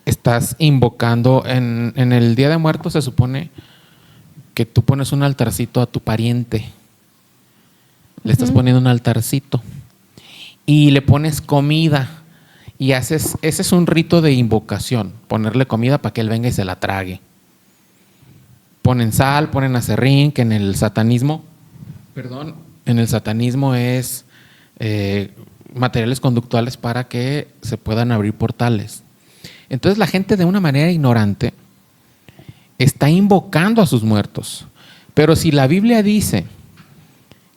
estás invocando, en el Día de Muertos se supone que tú pones un altarcito a tu pariente. Le estás poniendo un altarcito y le pones comida y ese es un rito de invocación, ponerle comida para que él venga y se la trague. Ponen sal, ponen aserrín, que en el satanismo es materiales conductuales para que se puedan abrir portales. Entonces la gente de una manera ignorante está invocando a sus muertos. Pero si la Biblia dice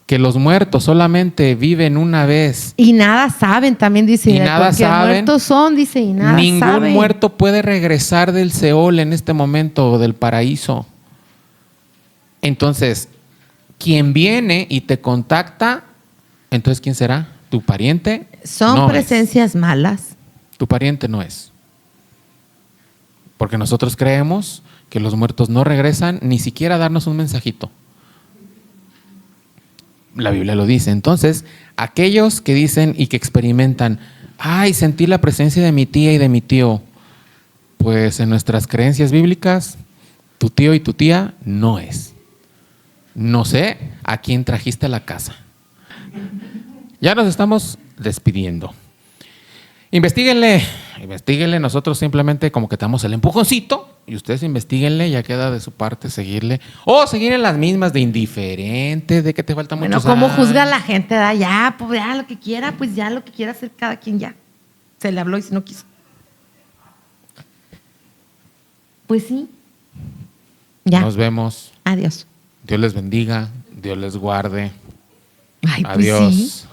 que los muertos solamente viven una vez, Y nada saben, también dice. Y nada porque saben. muertos son, dice, y nada ningún saben. muerto puede regresar del Seol en este momento o del paraíso. Entonces, quien viene y te contacta, entonces ¿quién será? ¿Tu pariente? Son No es. presencias malas. Tu pariente no es. Porque nosotros creemos que los muertos no regresan ni siquiera a darnos un mensajito. La Biblia lo dice. Entonces, aquellos que dicen y que experimentan, ay, sentí la presencia de mi tía y de mi tío, pues en nuestras creencias bíblicas, tu tío y tu tía no es. No sé a quién trajiste a la casa. Ya nos estamos despidiendo. Investíguenle, nosotros simplemente como que te damos el empujoncito y ustedes investíguenle, ya queda de su parte seguirle. O seguir en las mismas de indiferente, de que te falta mucho. Bueno, ¿cómo juzga la gente? ¿Da? Ya, pues ya lo que quiera, pues ya lo que quiera hacer cada quien ya. Se le habló y si no quiso. Pues sí. Ya. Nos vemos. Adiós. Dios les bendiga, Dios les guarde. Ay, pues Adiós. sí.